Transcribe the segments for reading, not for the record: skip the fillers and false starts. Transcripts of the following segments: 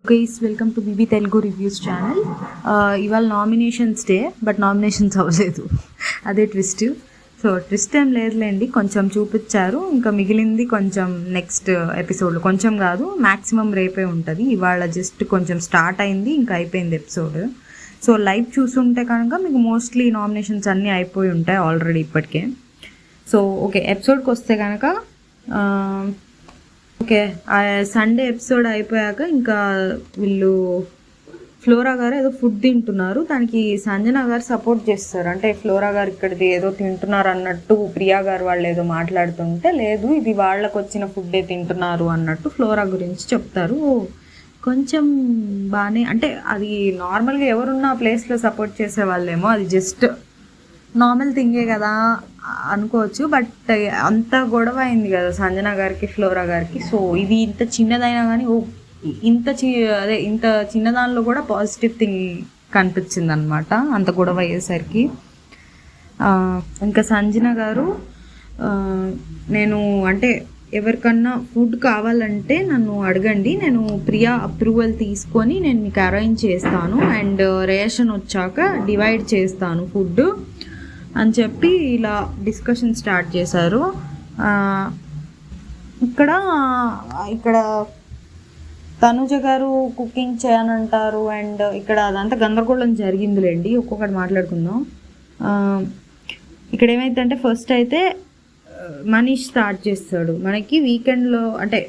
Guys welcome to BB Telugu reviews channel. ఇవాళ nominations day, but nominations అవ్వలేదు. అదే twist. So twist ఏం లేదులేండి, కొంచెం చూపించారు. ఇంకా మిగిలింది కొంచెం నెక్స్ట్ ఎపిసోడ్, కొంచెం కాదు మ్యాక్సిమం రేపే ఉంటుంది. ఇవాళ జస్ట్ కొంచెం స్టార్ట్ అయింది, ఇంకా అయిపోయింది ఎపిసోడ్. సో లైవ్ చూసుంటే కనుక మీకు మోస్ట్లీ నామినేషన్స్ అన్నీ అయిపోయి ఉంటాయి ఆల్రెడీ ఇప్పటికే. సో ఓకే, ఎపిసోడ్కి వస్తే కనుక ఓకే, సండే ఎపిసోడ్ అయిపోయాక ఇంకా వీళ్ళు ఫ్లోరా గారు ఏదో ఫుడ్ తింటున్నారు. దానికి సంజన గారు సపోర్ట్ చేస్తారు. అంటే ఫ్లోరా గారు ఇక్కడిది ఏదో తింటున్నారు అన్నట్టు ప్రియా గారు వాళ్ళు ఏదో మాట్లాడుతుంటే, లేదు ఇది వాళ్ళకు వచ్చిన ఫుడ్డే తింటున్నారు అన్నట్టు ఫ్లోరా గురించి చెప్తారు. కొంచెం బాగానే, అంటే అది నార్మల్గా ఎవరున్న ప్లేస్లో సపోర్ట్ చేసే వాళ్ళేమో, అది జస్ట్ నార్మల్ థింగే కదా అనుకోవచ్చు. బట్ అంత గొడవ అయింది కదా సంజన గారికి ఫ్లోరా గారికి. సో ఇది ఇంత చిన్నదైనా కానీ ఇంత చిన్నదానిలో కూడా పాజిటివ్ థింగ్ కనిపించింది అనమాట, అంత గొడవ అయ్యేసరికి. ఇంకా సంజన గారు నేను అంటే ఎవరికన్నా ఫుడ్ కావాలంటే నన్ను అడగండి, నేను ప్రియా అప్రూవల్ తీసుకొని నేను మీకు అరేంజ్ చేస్తాను, అండ్ రేషన్ వచ్చాక డివైడ్ చేస్తాను ఫుడ్ అని చెప్పి ఇలా డిస్కషన్ స్టార్ట్ చేశారు. ఇక్కడ తనుజ గారు కుకింగ్ చేయనంటారు, అండ్ ఇక్కడ అదంతా గందరగోళం జరిగిందిలేండి, ఒక్కొక్కటి మాట్లాడుకుందాం. ఇక్కడ ఏమైందంటే ఫస్ట్ అయితే మనీష్ స్టార్ట్ చేస్తాడు. మనకి వీకెండ్లో అంటే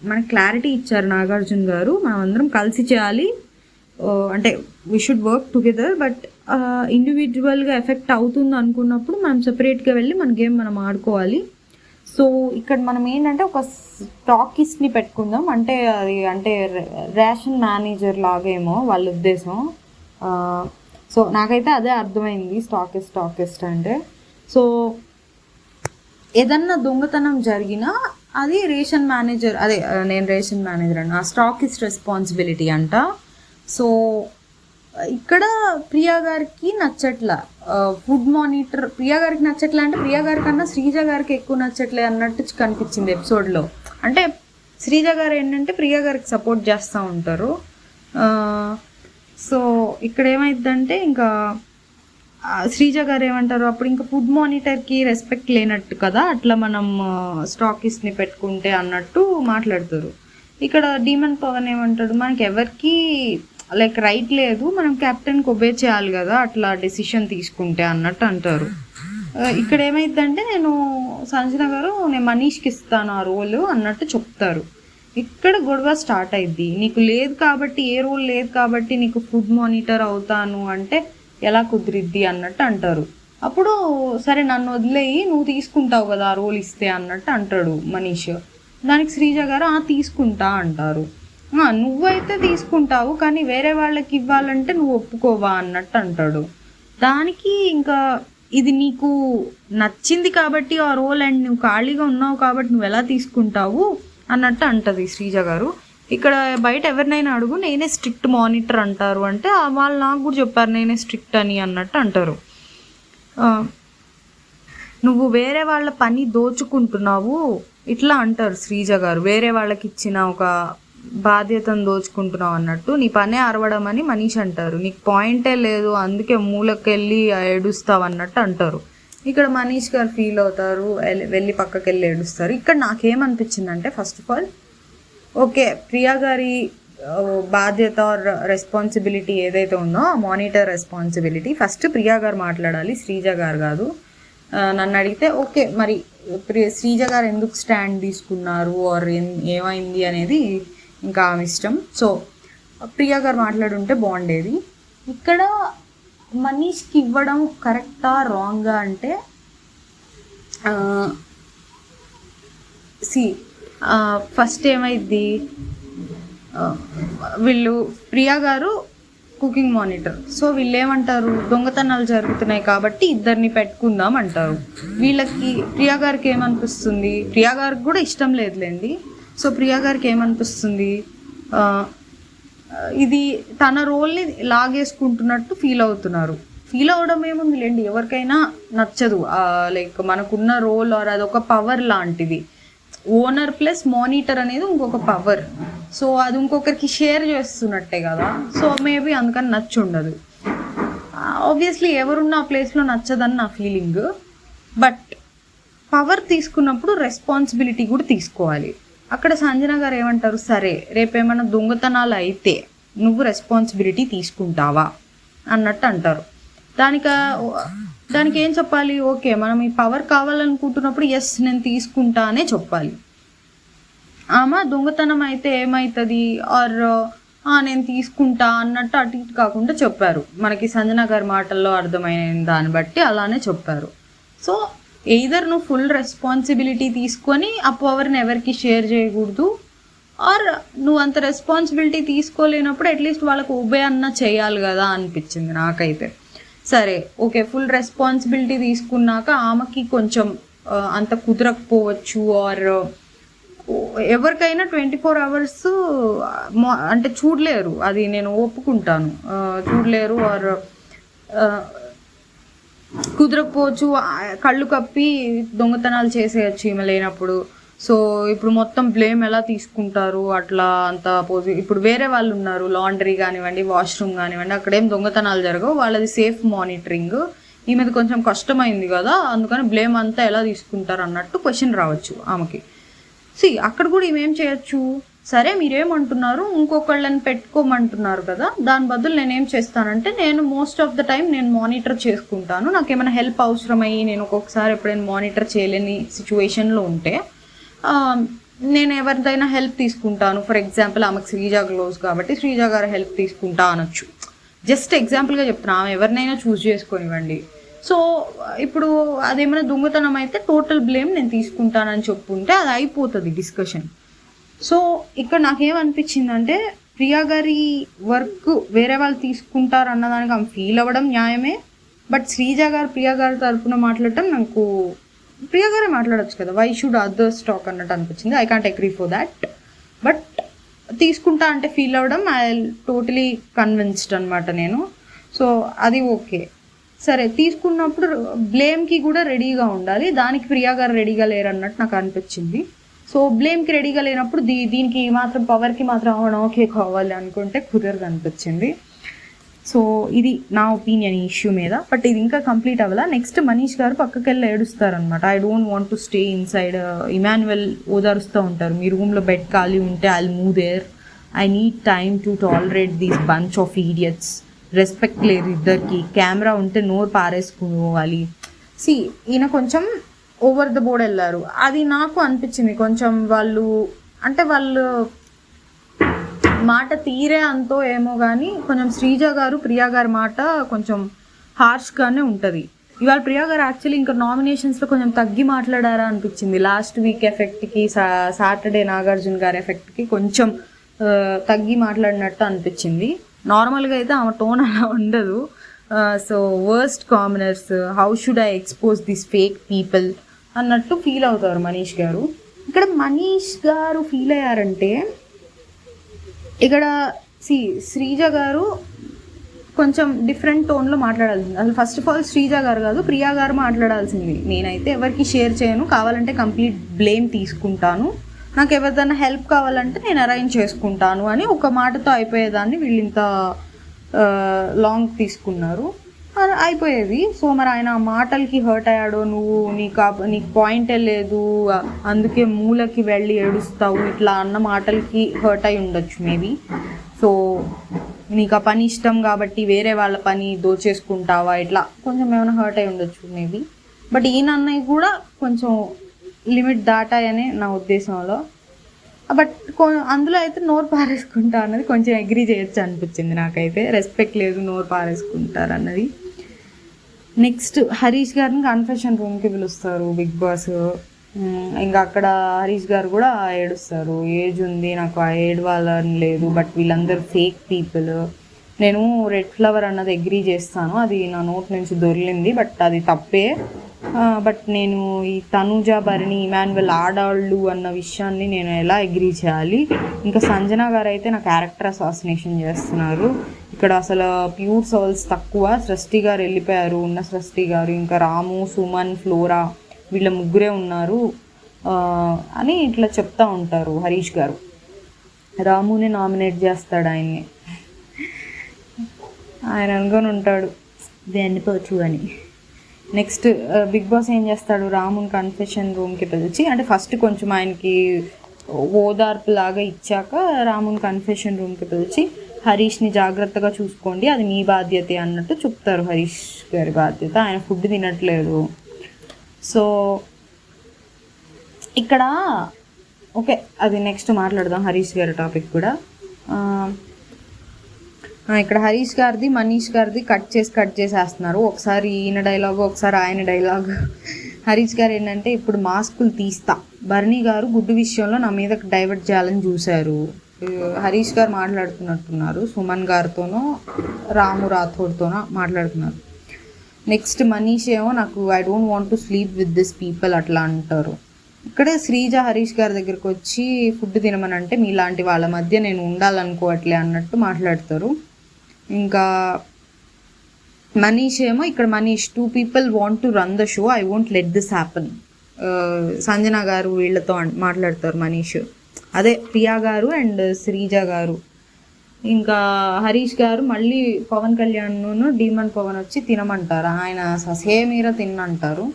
మనకి క్లారిటీ ఇచ్చారు నాగార్జున గారు, మనం అందరం కలిసి చేయాలి, అంటే we should work together, but ఇండివిజువల్గా ఎఫెక్ట్ అవుతుంది అనుకున్నప్పుడు మనం సెపరేట్గా వెళ్ళి మన గేమ్ మనం ఆడుకోవాలి. సో ఇక్కడ మనం ఏంటంటే ఒక స్టాకిస్ట్ని పెట్టుకుందాం, అంటే అది అంటే రేషన్ మేనేజర్ లాగేమో వాళ్ళ ఉద్దేశం. సో నాకైతే అదే అర్థమైంది స్టాకిస్ట్ అంటే. సో ఏదన్నా దొంగతనం జరిగినా అది రేషన్ మేనేజర్, అదే నేను రేషన్ మేనేజర్ అన్న ఆ స్టాకిస్ట్ రెస్పాన్సిబిలిటీ అంట. సో ఇక్కడ ప్రియా గారికి నచ్చట్లా ఫుడ్ మానిటర్, ప్రియా గారికి నచ్చట్లే అంటే ప్రియా గారి కన్నా శ్రీజ గారికి ఎక్కువ నచ్చట్లే అన్నట్టు కనిపించింది ఎపిసోడ్లో. అంటే శ్రీజ గారు ఏంటంటే ప్రియా గారికి సపోర్ట్ చేస్తూ ఉంటారు. సో ఇక్కడ ఏమైందంటే ఇంకా శ్రీజ గారు ఏమంటారు, అప్పుడు ఇంకా ఫుడ్ మానిటర్కి రెస్పెక్ట్ లేనట్టు కదా అట్లా మనం స్టాకిస్ట్ని పెట్టుకుంటే అన్నట్టు మాట్లాడతారు. ఇక్కడ డీమన్ పవన్ ఏమంటాడు, మనకి ఎవరికి లైక్ రైట్ లేదు, మనం కెప్టెన్కి ఒబే చేయాలి కదా అట్లా డెసిషన్ తీసుకుంటే అన్నట్టు అంటారు. ఇక్కడ ఏమైందంటే సంజన గారు నేను మనీష్కి ఇస్తాను ఆ రోల్ అన్నట్టు చెప్తారు. ఇక్కడ గొడవ స్టార్ట్ అయింది, నీకు లేదు కాబట్టి, ఏ రోల్ లేదు కాబట్టి నీకు ఫుడ్ మానిటర్ అవుతాను అంటే ఎలా కుదిరిద్ది అన్నట్టు అంటారు. అప్పుడు సరే నన్ను వదిలేయి, నువ్వు తీసుకుంటావు కదా ఆ రోల్ ఇస్తే అన్నట్టు అంటాడు మనీష్. దానికి శ్రీజ గారు తీసుకుంటా అంటారు. నువ్వైతే తీసుకుంటావు కానీ వేరే వాళ్ళకి ఇవ్వాలంటే నువ్వు ఒప్పుకోవా అన్నట్టు అంటాడు. దానికి ఇంకా ఇది నీకు నచ్చింది కాబట్టి ఆ రోల్, అండ్ నువ్వు ఖాళీగా ఉన్నావు కాబట్టి నువ్వు ఎలా తీసుకుంటావు అన్నట్టు అంటది శ్రీజ గారు. ఇక్కడ బయట ఎవరినైనా అడుగు, నేనే స్ట్రిక్ట్ మానిటర్ అంటారు అంటే వాళ్ళు నాకు కూడా చెప్పారు నేనే స్ట్రిక్ట్ అని అన్నట్టు అంటారు. నువ్వు వేరే వాళ్ళ పని దోచుకుంటున్నావు ఇట్లా అంటారు శ్రీజ గారు, వేరే వాళ్ళకి ఇచ్చిన ఒక బాధ్యతను దోచుకుంటున్నావు అన్నట్టు, నీ పనే అరవడం అని మనీష్ అంటారు, నీకు పాయింటే లేదు అందుకే మూలకెళ్ళి ఏడుస్తావు అన్నట్టు అంటారు. ఇక్కడ మనీష్ గారు ఫీల్ అవుతారు, వెళ్ళి పక్కకి వెళ్ళి ఏడుస్తారు. ఇక్కడ నాకేమనిపించిందంటే first of all okay, Priya గారి బాధ్యత రెస్పాన్సిబిలిటీ ఏదైతే ఉందో ఆ మానిటర్ రెస్పాన్సిబిలిటీ ఫస్ట్ ప్రియా గారు మాట్లాడాలి, శ్రీజ గారు కాదు. నన్ను అడిగితే ఓకే, మరి శ్రీజ గారు ఎందుకు స్టాండ్ తీసుకున్నారు ఆర్ ఏమైంది అనేది ఇంకా ఆమె ఇష్టం. సో ప్రియా గారు మాట్లాడుంటే బాగుండేది. ఇక్కడ మనీష్కి ఇవ్వడం కరెక్టా రాంగా అంటే ఫస్ట్ ఏమైంది, వీళ్ళు ప్రియా గారు కుకింగ్ మానిటర్, సో వీళ్ళు ఏమంటారు దొంగతనాలు జరుగుతున్నాయి కాబట్టి ఇద్దరిని పెట్టుకుందాం అంటారు. వీళ్ళకి ప్రియా గారికి ఏమనిపిస్తుంది, ప్రియా గారికి కూడా ఇష్టం లేదులేండి. సో ప్రియా గారికి ఏమనిపిస్తుంది, ఇది తన రోల్ని లాగేసుకుంటున్నట్టు ఫీల్ అవుతున్నారు. ఫీల్ అవడం ఏముంది లేండి, ఎవరికైనా నచ్చదు. లైక్ మనకున్న రోల్ ఆర్ అదొక పవర్ లాంటిది. ఓనర్ ప్లస్ మానిటర్ అనేది ఇంకొక పవర్. సో అది ఇంకొకరికి షేర్ చేస్తున్నట్టే కదా. సో మేబీ అందుకని నచ్చి ఉండదు. ఆబ్వియస్లీ ఎవరున్న ఆ ప్లేస్లో నచ్చదని నా ఫీలింగ్. బట్ పవర్ తీసుకున్నప్పుడు రెస్పాన్సిబిలిటీ కూడా తీసుకోవాలి. అక్కడ సంజన గారు ఏమంటారు, సరే రేపేమైనా దొంగతనాలు అయితే నువ్వు రెస్పాన్సిబిలిటీ తీసుకుంటావా అన్నట్టు అంటారు. దానికి ఏం చెప్పాలి, ఓకే మనం ఈ పవర్ కావాలనుకుంటున్నప్పుడు ఎస్ నేను తీసుకుంటా అనే చెప్పాలి. ఆమె దొంగతనం అయితే ఏమవుతుంది ఆర్ నేను తీసుకుంటా అన్నట్టు అటు ఇటు కాకుండా చెప్పారు. మనకి సంజన గారి మాటల్లో అర్థమైన దాన్ని బట్టి అలానే చెప్పారు. సో ఎయిదర్ నువ్వు ఫుల్ రెస్పాన్సిబిలిటీ తీసుకొని ఆ పవర్ని ఎవరికి షేర్ చేయకూడదు, ఆర్ నువ్వు అంత రెస్పాన్సిబిలిటీ తీసుకోలేనప్పుడు అట్లీస్ట్ వాళ్ళకు ఒబే అన్న చేయాలి కదా అనిపించింది నాకైతే. సరే ఓకే, ఫుల్ రెస్పాన్సిబిలిటీ తీసుకున్నాక ఆమెకి కొంచెం అంత కుదరకపోవచ్చు, ఆర్ ఎవరికైనా 24 hours అంటే చూడలేరు, అది నేను ఒప్పుకుంటాను. చూడలేరు ఆర్ కుదరకపోవచ్చు, కళ్ళు కప్పి దొంగతనాలు చేసేయచ్చు ఈమె లేనప్పుడు. సో ఇప్పుడు మొత్తం బ్లేమ్ ఎలా తీసుకుంటారు అట్లా అంత ఇప్పుడు వేరే వాళ్ళు ఉన్నారు, లాండ్రీ కానివ్వండి, వాష్రూమ్ కానివ్వండి, అక్కడేం దొంగతనాలు జరగవు, వాళ్ళది సేఫ్ మానిటరింగ్. ఈమెది కొంచెం కష్టమైంది కదా, అందుకని బ్లేమ్ అంతా ఎలా తీసుకుంటారు అన్నట్టు క్వశ్చన్ రావచ్చు ఆమెకి. అక్కడ కూడా ఏమేం చేయొచ్చు, సరే మీరేమంటున్నారు ఇంకొకళ్ళని పెట్టుకోమంటున్నారు కదా, దాని బదులు నేనేం చేస్తానంటే నేను మోస్ట్ ఆఫ్ ద టైం నేను మానిటర్ చేసుకుంటాను. నాకు ఏమైనా హెల్ప్ అవసరమయ్యి నేను ఒక్కొక్కసారి ఎప్పుడైనా మానిటర్ చేయలేని సిచ్యువేషన్లో ఉంటే నేను ఎవరిదైనా హెల్ప్ తీసుకుంటాను. ఫర్ ఎగ్జాంపుల్ ఆమెకు శ్రీజ క్లోజ్ కాబట్టి శ్రీజ గారు హెల్ప్ తీసుకుంటా అనొచ్చు. జస్ట్ ఎగ్జాంపుల్గా చెప్తున్నా, ఆమె ఎవరినైనా చూస్ చేసుకొనివ్వండి. సో ఇప్పుడు అదేమైనా దొంగతనం అయితే టోటల్ బ్లేమ్ నేను తీసుకుంటానని చెప్పుంటే అది అయిపోతుంది డిస్కషన్. సో ఇక్కడ నాకేమనిపించిందంటే ప్రియా గారి వర్క్ వేరే వాళ్ళు తీసుకుంటారు అన్నదానికి ఆమె ఫీల్ అవ్వడం న్యాయమే. బట్ శ్రీజ గారు ప్రియా గారి తరఫున మాట్లాడటం నాకు ప్రియా గారే మాట్లాడచ్చు కదా, వై షుడ్ అదర్స్ టాక్ అన్నట్టు అనిపించింది. I can't agree for that. But తీసుకుంటా అంటే ఫీల్ అవ్వడం ఐ టోటలీ కన్విన్స్డ్ అనమాట నేను. సో అది ఓకే, సరే తీసుకున్నప్పుడు బ్లేమ్కి కూడా రెడీగా ఉండాలి. దానికి ప్రియా గారు రెడీగా లేరన్నట్టు నాకు అనిపించింది. సో బ్లేమ్కి రెడీగా లేనప్పుడు దీనికి మాత్రం పవర్కి మాత్రం ఓకే కావాలి అనుకుంటే కుదరదు అనిపించింది. సో ఇది నా ఒపీనియన్ ఈ ఇష్యూ మీద. బట్ ఇది ఇంకా కంప్లీట్ అవ్వాలా. నెక్స్ట్ మనీష్ గారు పక్కకి వెళ్ళి ఏడుస్తారనమాట. I don't want to stay inside. Emmanuel ఓదారుస్తూ ఉంటారు, మీ రూమ్లో బెడ్ ఖాళీ ఉంటే I will move there, I need time to tolerate these bunch of idiots. Respect లేదు ఇద్దరికి, కెమెరా ఉంటే నోరు పారేసుకోవాలి. ఈయన కొంచెం ఓవర్ ద బోర్డ్ వెళ్ళారు. అది నాకు అనిపించింది కొంచెం వాళ్ళు మాట తీరే అంతో ఏమో కానీ కొంచెం శ్రీజ గారు ప్రియా గారి మాట కొంచెం హార్ష్గానే ఉంటుంది. ఇవాళ ప్రియా గారు యాక్చువల్లీ ఇంకా నామినేషన్స్లో కొంచెం తగ్గి మాట్లాడారా అనిపించింది. లాస్ట్ వీక్ ఎఫెక్ట్కి సాటర్డే నాగార్జున గారి ఎఫెక్ట్కి కొంచెం తగ్గి మాట్లాడినట్టు అనిపించింది. నార్మల్గా అయితే ఆమె టోన్ అలా ఉండదు. So worst commoners, how should I expose this fake people అన్నట్టు ఫీల్ అవుతారు మనీష్ గారు. ఇక్కడ మనీష్ గారు ఫీల్ అయ్యారంటే ఇక్కడ శ్రీజ గారు కొంచెం డిఫరెంట్ టోన్లో మాట్లాడాల్సింది. అసలు ఫస్ట్ ఆఫ్ ఆల్ శ్రీజ గారు కాదు ప్రియా గారు మాట్లాడాల్సింది. నేనైతే ఎవరికి షేర్ చేయను, కావాలంటే కంప్లీట్ బ్లేమ్ తీసుకుంటాను, నాకు ఎవరిదైనా హెల్ప్ కావాలంటే నేను అరేంజ్ చేసుకుంటాను అని ఒక మాటతో అయిపోయేదాన్ని. వీళ్ళు ఇంత లాంగ్ తీసుకున్నారు, అయిపోయేది. సో మరి ఆయన మాటలకి హర్ట్ అయ్యాడో, నీకు పాయింటే లేదు అందుకే మూలకి వెళ్ళి ఏడుస్తావు ఇట్లా అన్న మాటలకి హర్ట్ అయి ఉండొచ్చు మేబీ. సో నీకు ఆ పని ఇష్టం కాబట్టి వేరే వాళ్ళ పని దోచేసుకుంటావా ఇట్లా కొంచెం ఏమైనా హర్ట్ అయి ఉండొచ్చు మేబీ. బట్ ఈయన అన్నయ్య కూడా కొంచెం లిమిట్ దాటాయనే నా ఉద్దేశంలో. బట్ అందులో అయితే నోరు పారేసుకుంటా అన్నది కొంచెం అగ్రీ చేయొచ్చు అనిపించింది నాకైతే. రెస్పెక్ట్ లేదు, నోరు పారేసుకుంటారు అన్నది. నెక్స్ట్ హరీష్ గారిని కన్ఫెషన్ రూమ్కి పిలుస్తారు బిగ్ బాస్. ఇంకా అక్కడ హరీష్ గారు కూడా ఏడుస్తారు, ఏజ్ ఉంది నాకు ఏడవాలని లేదు, బట్ వీళ్ళందరూ ఫేక్ పీపుల్. నేను రెడ్ ఫ్లవర్ అన్నది అగ్రీ చేస్తాను, అది నా నోట్ నుంచి దొరికింది, బట్ అది తప్పే. బట్ నేను ఈ తనుజ, భరణి, ఇమాన్యువల్ ఆడాళ్ళు అన్న విషయాన్ని నేను ఎలా అగ్రీ చేయాలి? ఇంకా సంజన గారు అయితే నా క్యారెక్టర్ అసాసినేషన్ చేస్తున్నారు. ఇక్కడ అసలు ప్యూర్ సోల్స్ తక్కువ. సృష్టి గారు వెళ్ళిపోయారు, ఉన్న సృష్టి గారు, ఇంకా రాము, సుమన్, ఫ్లోరా వీళ్ళ ముగ్గురే ఉన్నారు అని ఇట్లా చెప్తా ఉంటారు హరీష్ గారు. రాముని నామినేట్ చేస్తాడు ఆయన్ని. ఆయన అనుకొని ఉంటాడు వెన్నిపోవచ్చు అని. నెక్స్ట్ బిగ్ బాస్ ఏం చేస్తాడు, రాముని కన్ఫెషన్ రూమ్కి పిలిచి, అంటే ఫస్ట్ కొంచెం ఆయనకి ఓదార్పు లాగా ఇచ్చాక రాముని కన్ఫెషన్ రూమ్కి పిలిచి హరీష్ని జాగ్రత్తగా చూసుకోండి, అది మీ బాధ్యతే అన్నట్టు చెప్తారు. హరీష్ గారి బాధ్యత, ఆయన ఫుడ్ తినట్లేదు. సో ఇక్కడ ఓకే, అది నెక్స్ట్ మాట్లాడదాం హరీష్ గారి టాపిక్ కూడా. ఇక్కడ హరీష్ గారిది మనీష్ గారిది కట్ చేసేస్తున్నారు. ఒకసారి ఈయన డైలాగు, ఒకసారి ఆయన డైలాగు. హరీష్ గారు ఏంటంటే, ఇప్పుడు మాస్కులు తీస్తా, బర్నీ గారు గుడ్డు విషయంలో నా మీద డైవర్ట్ చేయాలని చూశారు. హరీష్ గారు మాట్లాడుతున్నట్టున్నారు, సుమన్ గారితోనో రాము రాథోడ్తోనో మాట్లాడుతున్నారు. నెక్స్ట్ మనీష్ ఏమో, నాకు I don't want to sleep with this people అట్లా అంటారు. ఇక్కడే శ్రీజ హరీష్ గారి దగ్గరికి వచ్చి ఫుడ్ తినమని అంటే, మీలాంటి వాళ్ళ మధ్య నేను ఉండాలనుకోవట్లే అన్నట్టు మాట్లాడతారు. ఇంకా మనీష్ ఏమో, ఇక్కడ Manish 2 people want to run the show, I won't let this happen. Sanjana గారు వీళ్ళతో మాట్లాడతారు మనీష్, అదే ప్రియా గారు అండ్ శ్రీజ గారు. ఇంకా హరీష్ గారు మళ్ళీ పవన్ కళ్యాణ్ను డీమన్ పవన్ వచ్చి తినమంటారు. ఆయన ససేమీర తిన్నంటారు.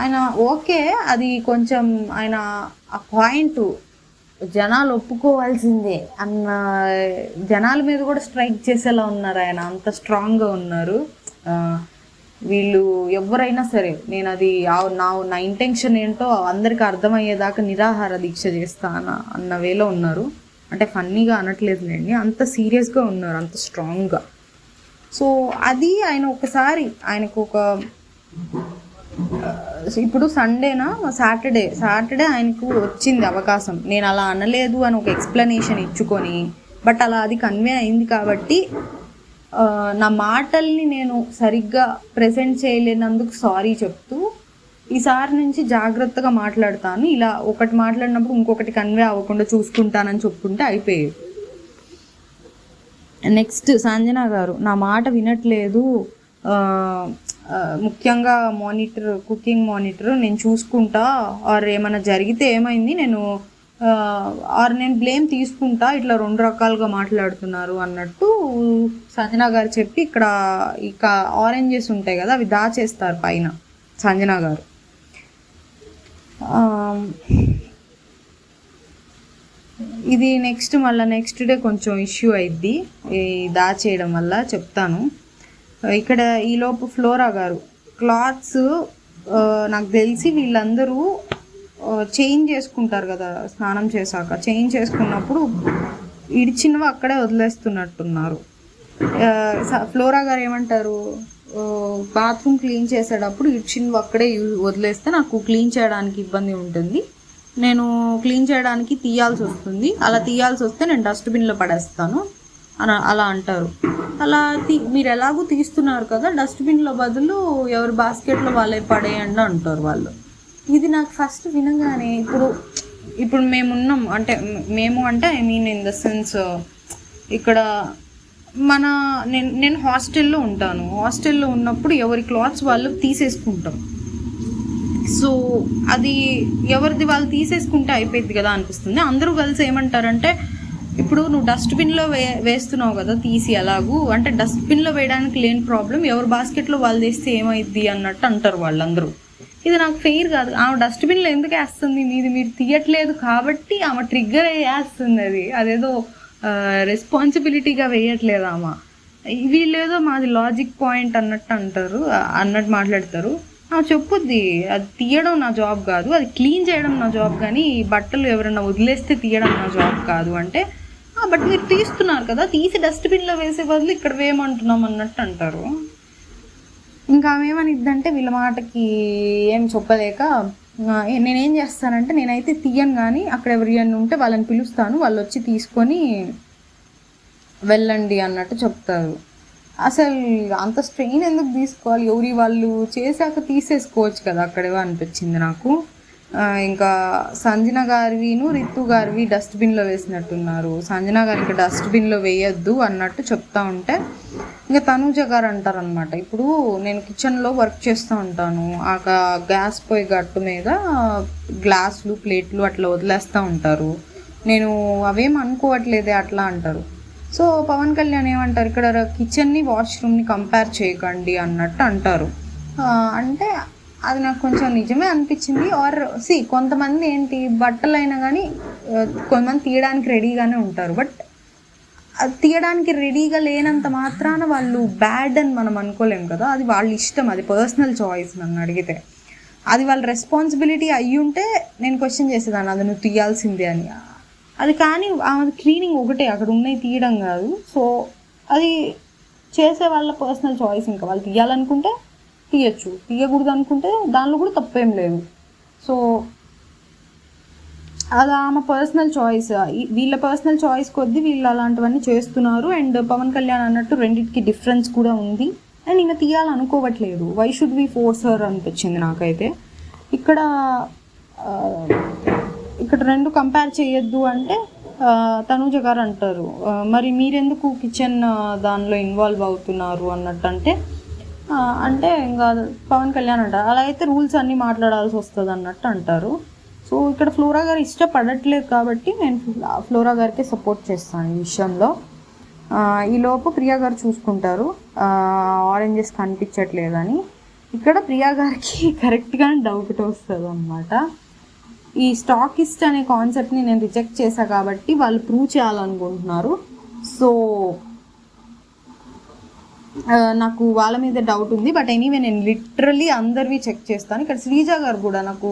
ఆయన ఓకే, అది కొంచెం ఆయన ఆ పాయింట్ జనాలు ఒప్పుకోవాల్సిందే అన్న, జనాల మీద కూడా స్ట్రైక్ చేసేలా ఉన్నారు ఆయన, అంత స్ట్రాంగ్గా ఉన్నారు. వీళ్ళు ఎవరైనా సరే నేను అది నా ఇంటెన్షన్ ఏంటో అందరికీ అర్థమయ్యేదాకా నిరాహార దీక్ష చేస్తాను అన్న వేలో ఉన్నారు. అంటే ఫన్నీగా అనట్లేదులేండి, అంత సీరియస్గా ఉన్నారు, అంత స్ట్రాంగ్గా. సో అది ఆయన ఒకసారి ఆయనకు ఒక, ఇప్పుడు సండేనా సాటర్డే ఆయనకు వచ్చింది అవకాశం, నేను అలా అనలేదు అని ఒక ఎక్స్ప్లెనేషన్ ఇచ్చుకొని, బట్ అలా అది కన్వే అయింది కాబట్టి నా మాటల్ని నేను సరిగ్గా ప్రెజెంట్ చేయలేనందుకు సారీ చెప్తూ ఈసారి నుంచి జాగ్రత్తగా మాట్లాడతాను, ఇలా ఒకటి మాట్లాడినప్పుడు ఇంకొకటి కన్వే అవ్వకుండా చూసుకుంటానని చెప్పుకుంటే అయిపోయేది. నెక్స్ట్ సంజన గారు, నా మాట వినట్లేదు, ముఖ్యంగా కుకింగ్ మానిటర్ నేను చూసుకుంటా, ఆర్ ఏమైనా జరిగితే ఏమైంది నేను బ్లేమ్ తీసుకుంటా, ఇట్లా 2 రకాలుగా మాట్లాడుతున్నారు అన్నట్టు సంజన గారు చెప్పి, ఇక్కడ ఇక ఆరెంజెస్ ఉంటాయి కదా అవి దాచేస్తారు పైన సంజన గారు. ఇది నెక్స్ట్ డే కొంచెం ఇష్యూ అయింది ఈ దాచేయడం వల్ల, చెప్తాను. ఇక్కడ ఈలోపు ఫ్లోరా గారు క్లాత్స్, నాకు తెలిసి వీళ్ళందరూ చేంజ్ చేసుకుంటారు కదా స్నానం చేశాక, చేంజ్ చేసుకున్నప్పుడు ఇడిచినవి అక్కడే వదిలేస్తున్నట్టున్నారు. ఫ్లోరా గారు ఏమంటారు, బాత్రూమ్ క్లీన్ చేసేటప్పుడు ఇడిచినవి అక్కడే వదిలేస్తే నాకు క్లీన్ చేయడానికి ఇబ్బంది ఉంటుంది, నేను క్లీన్ చేయడానికి తీయాల్సి వస్తుంది, అలా తీయాల్సి వస్తే నేను డస్ట్బిన్లో పడేస్తాను అలా అంటారు. అలా మీరు ఎలాగూ తీస్తున్నారు కదా, డస్ట్బిన్లో బదులు ఎవరి బాస్కెట్లో వాళ్ళే పడేయండి అంటారు వాళ్ళు. ఇది నాకు ఫస్ట్ వినగానే, ఇప్పుడు మేమున్నాం అంటే I mean in the sense, ఇక్కడ నేను హాస్టల్లో ఉంటాను, హాస్టల్లో ఉన్నప్పుడు ఎవరి క్లాత్స్ వాళ్ళు తీసేసుకుంటాం. సో అది ఎవరిది వాళ్ళు తీసేసుకుంటే అయిపోయింది కదా అనిపిస్తుంది. అందరూ కలిసి ఏమంటారంటే, ఇప్పుడు నువ్వు డస్ట్బిన్లో వేస్తున్నావు కదా తీసి, అలాగూ అంటే డస్ట్బిన్లో వేయడానికి లేని ప్రాబ్లం ఎవరు బాస్కెట్లో వాళ్ళు వేస్తే ఏమైద్ది అన్నట్టు అంటారు వాళ్ళందరూ. ఇది నాకు ఫెయిర్ కాదు. ఆమె డస్ట్బిన్లో ఎందుకు వేస్తుంది, మీరు తీయట్లేదు కాబట్టి ఆమె ట్రిగ్గర్ వేస్తుంది, అదేదో రెస్పాన్సిబిలిటీగా వేయట్లేదు ఆమె. వీళ్ళేదో మాది లాజిక్ పాయింట్ అన్నట్టు మాట్లాడతారు. చెప్పుద్ది, అది తీయడం నా జాబ్ కాదు, అది క్లీన్ చేయడం నా జాబ్, కానీ బట్టలు ఎవరైనా వదిలేస్తే తీయడం నా జాబ్ కాదు అంటే, బట్ మీరు తీస్తున్నారు కదా, తీసి డస్ట్బిన్లో వేసే బదులు ఇక్కడ వేయమంటున్నాం అన్నట్టు అంటారు. ఇంకా ఆమె ఏమనిద్దంటే, వీళ్ళ మాటకి ఏం చెప్పలేక నేనేం చేస్తానంటే, నేనైతే తీయను, కానీ అక్కడ ఎవరైనా ఉంటే వాళ్ళని పిలుస్తాను, వాళ్ళు వచ్చి తీసుకొని వెళ్ళండి అన్నట్టు చెప్తారు. అసలు అంత స్ట్రెయిన్ ఎందుకు తీసుకోవాలి, ఎవరి వాళ్ళు చేశాక తీసేసుకోవచ్చు కదా అక్కడేవో అనిపించింది నాకు. ఇంకా సంజన గారివిను రితు గారివి డస్ట్బిన్లో వేసినట్టున్నారు. సంజన గారికి డస్ట్బిన్లో వేయొద్దు అన్నట్టు చెప్తా ఉంటే, ఇంకా తనూజ గారు అంటారనమాట, ఇప్పుడు నేను కిచెన్లో వర్క్ చేస్తూ ఉంటాను, ఆ గ్యాస్ పొయ్యి గట్టు మీద గ్లాసులు ప్లేట్లు అట్లా వదిలేస్తూ ఉంటారు, నేను అవేం అనుకోవట్లేదే అట్లా అంటారు. సో పవన్ కళ్యాణ్ ఏమంటారు, ఇక్కడ కిచెన్ని వాష్రూమ్ని కంపేర్ చేయకండి అన్నట్టు అంటారు. అంటే అది నాకు కొంచెం నిజమే అనిపించింది. ఆర్ కొంతమంది ఏంటి బట్టలు అయినా కానీ కొంతమంది తీయడానికి రెడీగానే ఉంటారు, బట్ అది తీయడానికి రెడీగా లేనంత మాత్రాన వాళ్ళు బ్యాడ్ అని మనం అనుకోలేం కదా. అది వాళ్ళ ఇష్టం, అది పర్సనల్ చాయిస్. నన్ను అడిగితే అది వాళ్ళ రెస్పాన్సిబిలిటీ అయ్యి ఉంటే నేను క్వశ్చన్ చేసేదాన్ని, అది నువ్వు తీయాల్సిందే అని. అది కానీ క్లీనింగ్ ఒకటే, అక్కడ ఉన్నాయి తీయడం కాదు. సో అది చేసే వాళ్ళ పర్సనల్ చాయిస్. ఇంకా వాళ్ళు తీయాలనుకుంటే తీయచ్చు, తీయకూడదు అనుకుంటే దానిలో కూడా తప్పేం లేదు. సో అది ఆమె పర్సనల్ చాయిస్. వీళ్ళ పర్సనల్ చాయిస్ కొద్దీ వీళ్ళు అలాంటివన్నీ చేస్తున్నారు. అండ్ పవన్ కళ్యాణ్ అన్నట్టు రెండింటికి డిఫరెన్స్ కూడా ఉంది. అండ్ ఈయన తీయాలనుకోవట్లేదు. Why should we force her అనిపించింది నాకైతే. ఇక్కడ రెండు కంపేర్ చేయొద్దు అంటే తనూజ గారు అంటారు, మరి మీరెందుకు కిచెన్ దానిలో ఇన్వాల్వ్ అవుతున్నారు అన్నట్టు అంటే ఇంకా పవన్ కళ్యాణ్ అంటారు, అలా అయితే రూల్స్ అన్నీ మాట్లాడాల్సి వస్తుంది అన్నట్టు అంటారు. సో ఇక్కడ ఫ్లోరా గారు ఇష్టపడట్లేదు కాబట్టి నేను ఫ్లోరా గారికి సపోర్ట్ చేస్తాను ఈ విషయంలో. ఈలోపు ప్రియా గారు చూసుకుంటారు ఆరెంజెస్ కనిపించట్లేదని. ఇక్కడ ప్రియా గారికి కరెక్ట్గానే డౌట్ వస్తుంది అన్నమాట. ఈ స్టాకిస్ట్ అనే కాన్సెప్ట్ని నేను రిజెక్ట్ చేశా కాబట్టి వాళ్ళు ప్రూవ్ చేయాలనుకుంటున్నారు. సో నాకు వాళ్ళ మీద డౌట్ ఉంది. బట్ ఎనీవే నేను లిటరలీ అందరివి చెక్ చేస్తాను. ఇక్కడ శ్రీజ గారు కూడా నాకు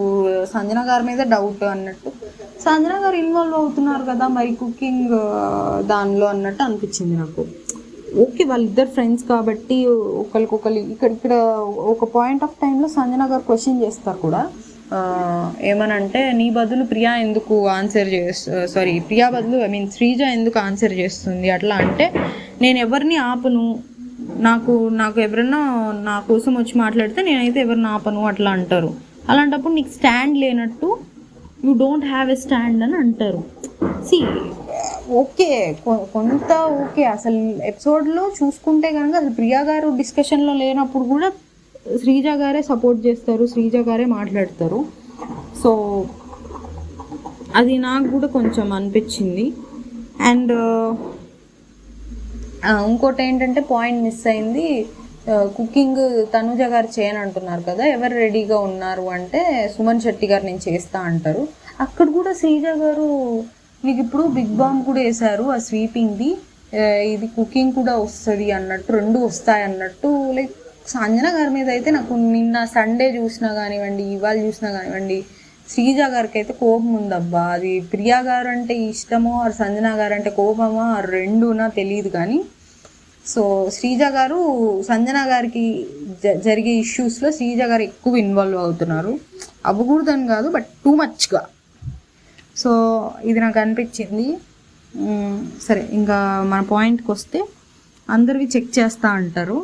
సంజన గారి మీద డౌట్ అన్నట్టు, సంజన గారు ఇన్వాల్వ్ అవుతున్నారు కదా మరి కుకింగ్ దానిలో అన్నట్టు అనిపించింది నాకు. ఓకే వాళ్ళిద్దరు ఫ్రెండ్స్ కాబట్టి ఒకరికొకరు ఇక్కడ ఒక పాయింట్ ఆఫ్ టైంలో సంజన గారు క్వశ్చన్ చేస్తారు కూడా, ఏమనంటే నీ బదులు ప్రియా ఎందుకు ఆన్సర్ ప్రియా బదులు శ్రీజ ఎందుకు ఆన్సర్ చేస్తుంది అట్లా అంటే, నేను ఎవరిని ఆపను, నాకు ఎవరన్నా నా కోసం వచ్చి మాట్లాడితే నేనైతే ఎవరిని ఆపను అట్లా అంటారు. అలాంటప్పుడు నీకు స్టాండ్ లేనట్టు, you don't have a stand అని అంటారు. ఓకే కొంత ఓకే. అసలు ఎపిసోడ్లో చూసుకుంటే కనుక అసలు ప్రియా గారు డిస్కషన్లో లేనప్పుడు కూడా శ్రీజ గారే సపోర్ట్ చేస్తారు, శ్రీజ గారే మాట్లాడతారు. సో అది నాకు కూడా కొంచెం అనిపించింది. అండ్ ఇంకోటి ఏంటంటే పాయింట్ మిస్ అయింది, కుకింగ్ తనుజ గారు చేయని అంటున్నారు కదా, ఎవరు రెడీగా ఉన్నారు అంటే సుమన్ శెట్టి గారు నేను చేస్తా అంటారు. అక్కడ కూడా శ్రీజ గారు మీకు ఇప్పుడు బిగ్ బామ్ కూడా వేశారు ఆ స్వీపింగ్ది, ఇది కుకింగ్ కూడా వస్తుంది అన్నట్టు, రెండు వస్తాయి అన్నట్టు. లైక్ సంజన గారి మీద అయితే నాకు నిన్న సండే చూసినా కానివ్వండి, ఇవాళ చూసినా కానివ్వండి, శ్రీజ గారికి అయితే కోపం ఉందబ్బా. అది ప్రియా గారు అంటే ఇష్టమో ఆర్ సంజన గారు అంటే కోపమో ఆ రెండునా తెలియదు కానీ. సో శ్రీజ గారు సంజన గారికి జరిగే ఇష్యూస్లో శ్రీజ గారు ఎక్కువ ఇన్వాల్వ్ అవుతున్నారు. అవ్వకూడదని కాదు, బట్ టూ మచ్గా. సో ఇది నాకు అనిపించింది. సరే ఇంకా మన పాయింట్కి వస్తే, అందరివి చెక్ చేస్తా అంటారు.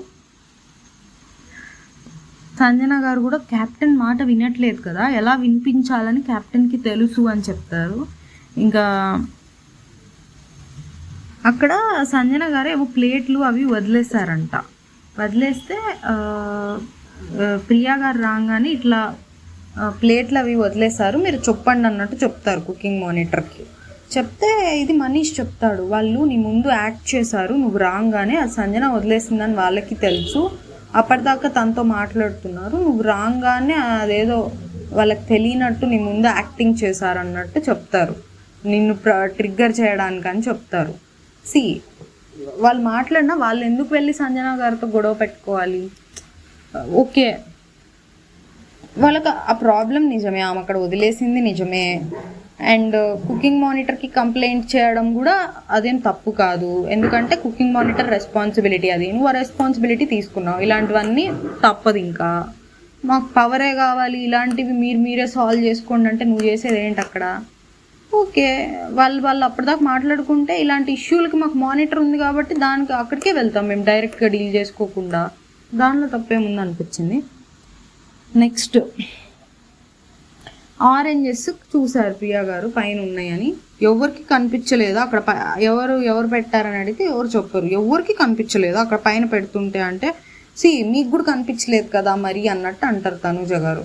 సంజన గారు కూడా క్యాప్టెన్ మాట వినట్లేదు కదా, ఎలా వినిపించాలని క్యాప్టెన్కి తెలుసు అని చెప్తారు. ఇంకా అక్కడ సంజన గారు ఏమో ప్లేట్లు అవి వదిలేస్తారంట. వదిలేస్తే ప్రియా గారు రాగానే ఇట్లా ప్లేట్లు అవి వదిలేస్తారు, మీరు చెప్పండి అన్నట్టు చెప్తారు కుకింగ్ మానిటర్కి. చెప్తే ఇది మనీష్ చెప్తాడు, వాళ్ళు నీ ముందు యాక్ట్ చేశారు, నువ్వు రాగానే అది సంజన వదిలేసిందని వాళ్ళకి తెలుసు, అప్పటిదాకా తనతో మాట్లాడుతున్నారు, నువ్వు రాగానే అదేదో వాళ్ళకి తెలియనట్టు నీ ముందు యాక్టింగ్ చేశారన్నట్టు చెప్తారు, నిన్ను ట్రిగ్గర్ చేయడానికి అని చెప్తారు. వాళ్ళు మాట్లాడినా వాళ్ళు ఎందుకు వెళ్ళి సంజన గారితో గొడవ పెట్టుకోవాలి? ఓకే వాళ్ళకి ఆ ప్రాబ్లం నిజమే, ఆమె అక్కడ వదిలేసింది నిజమే. అండ్ కుకింగ్ మానిటర్కి కంప్లైంట్ చేయడం కూడా అదేం తప్పు కాదు, ఎందుకంటే కుకింగ్ మానిటర్ రెస్పాన్సిబిలిటీ, అది నువ్వు ఆ రెస్పాన్సిబిలిటీ తీసుకున్నావు. ఇలాంటివన్నీ తప్పదు. ఇంకా మాకు పవరే కావాలి, ఇలాంటివి మీరే సాల్వ్ చేసుకోండి అంటే నువ్వు చేసేది ఏంటి అక్కడ? ఓకే వాళ్ళు అప్పటిదాకా మాట్లాడుకుంటే ఇలాంటి ఇష్యూలకి మాకు మానిటర్ ఉంది కాబట్టి దానికి అక్కడికే వెళ్తాం మేము, డైరెక్ట్గా డీల్ చేసుకోకుండా. దానిలో తప్పేముంది అనిపించింది. నెక్స్ట్ ఆరెంజెస్ చూసారు ప్రియా గారు పైన ఉన్నాయని, ఎవరికి కనిపించలేదు అక్కడ. ఎవరు పెట్టారని అడిగితే ఎవరు చెప్పరు, ఎవరికి కనిపించలేదు అక్కడ పైన పెడుతుంటే. అంటే మీకు కూడా కనిపించలేదు కదా మరి అన్నట్టు అంటారు తనుజ గారు.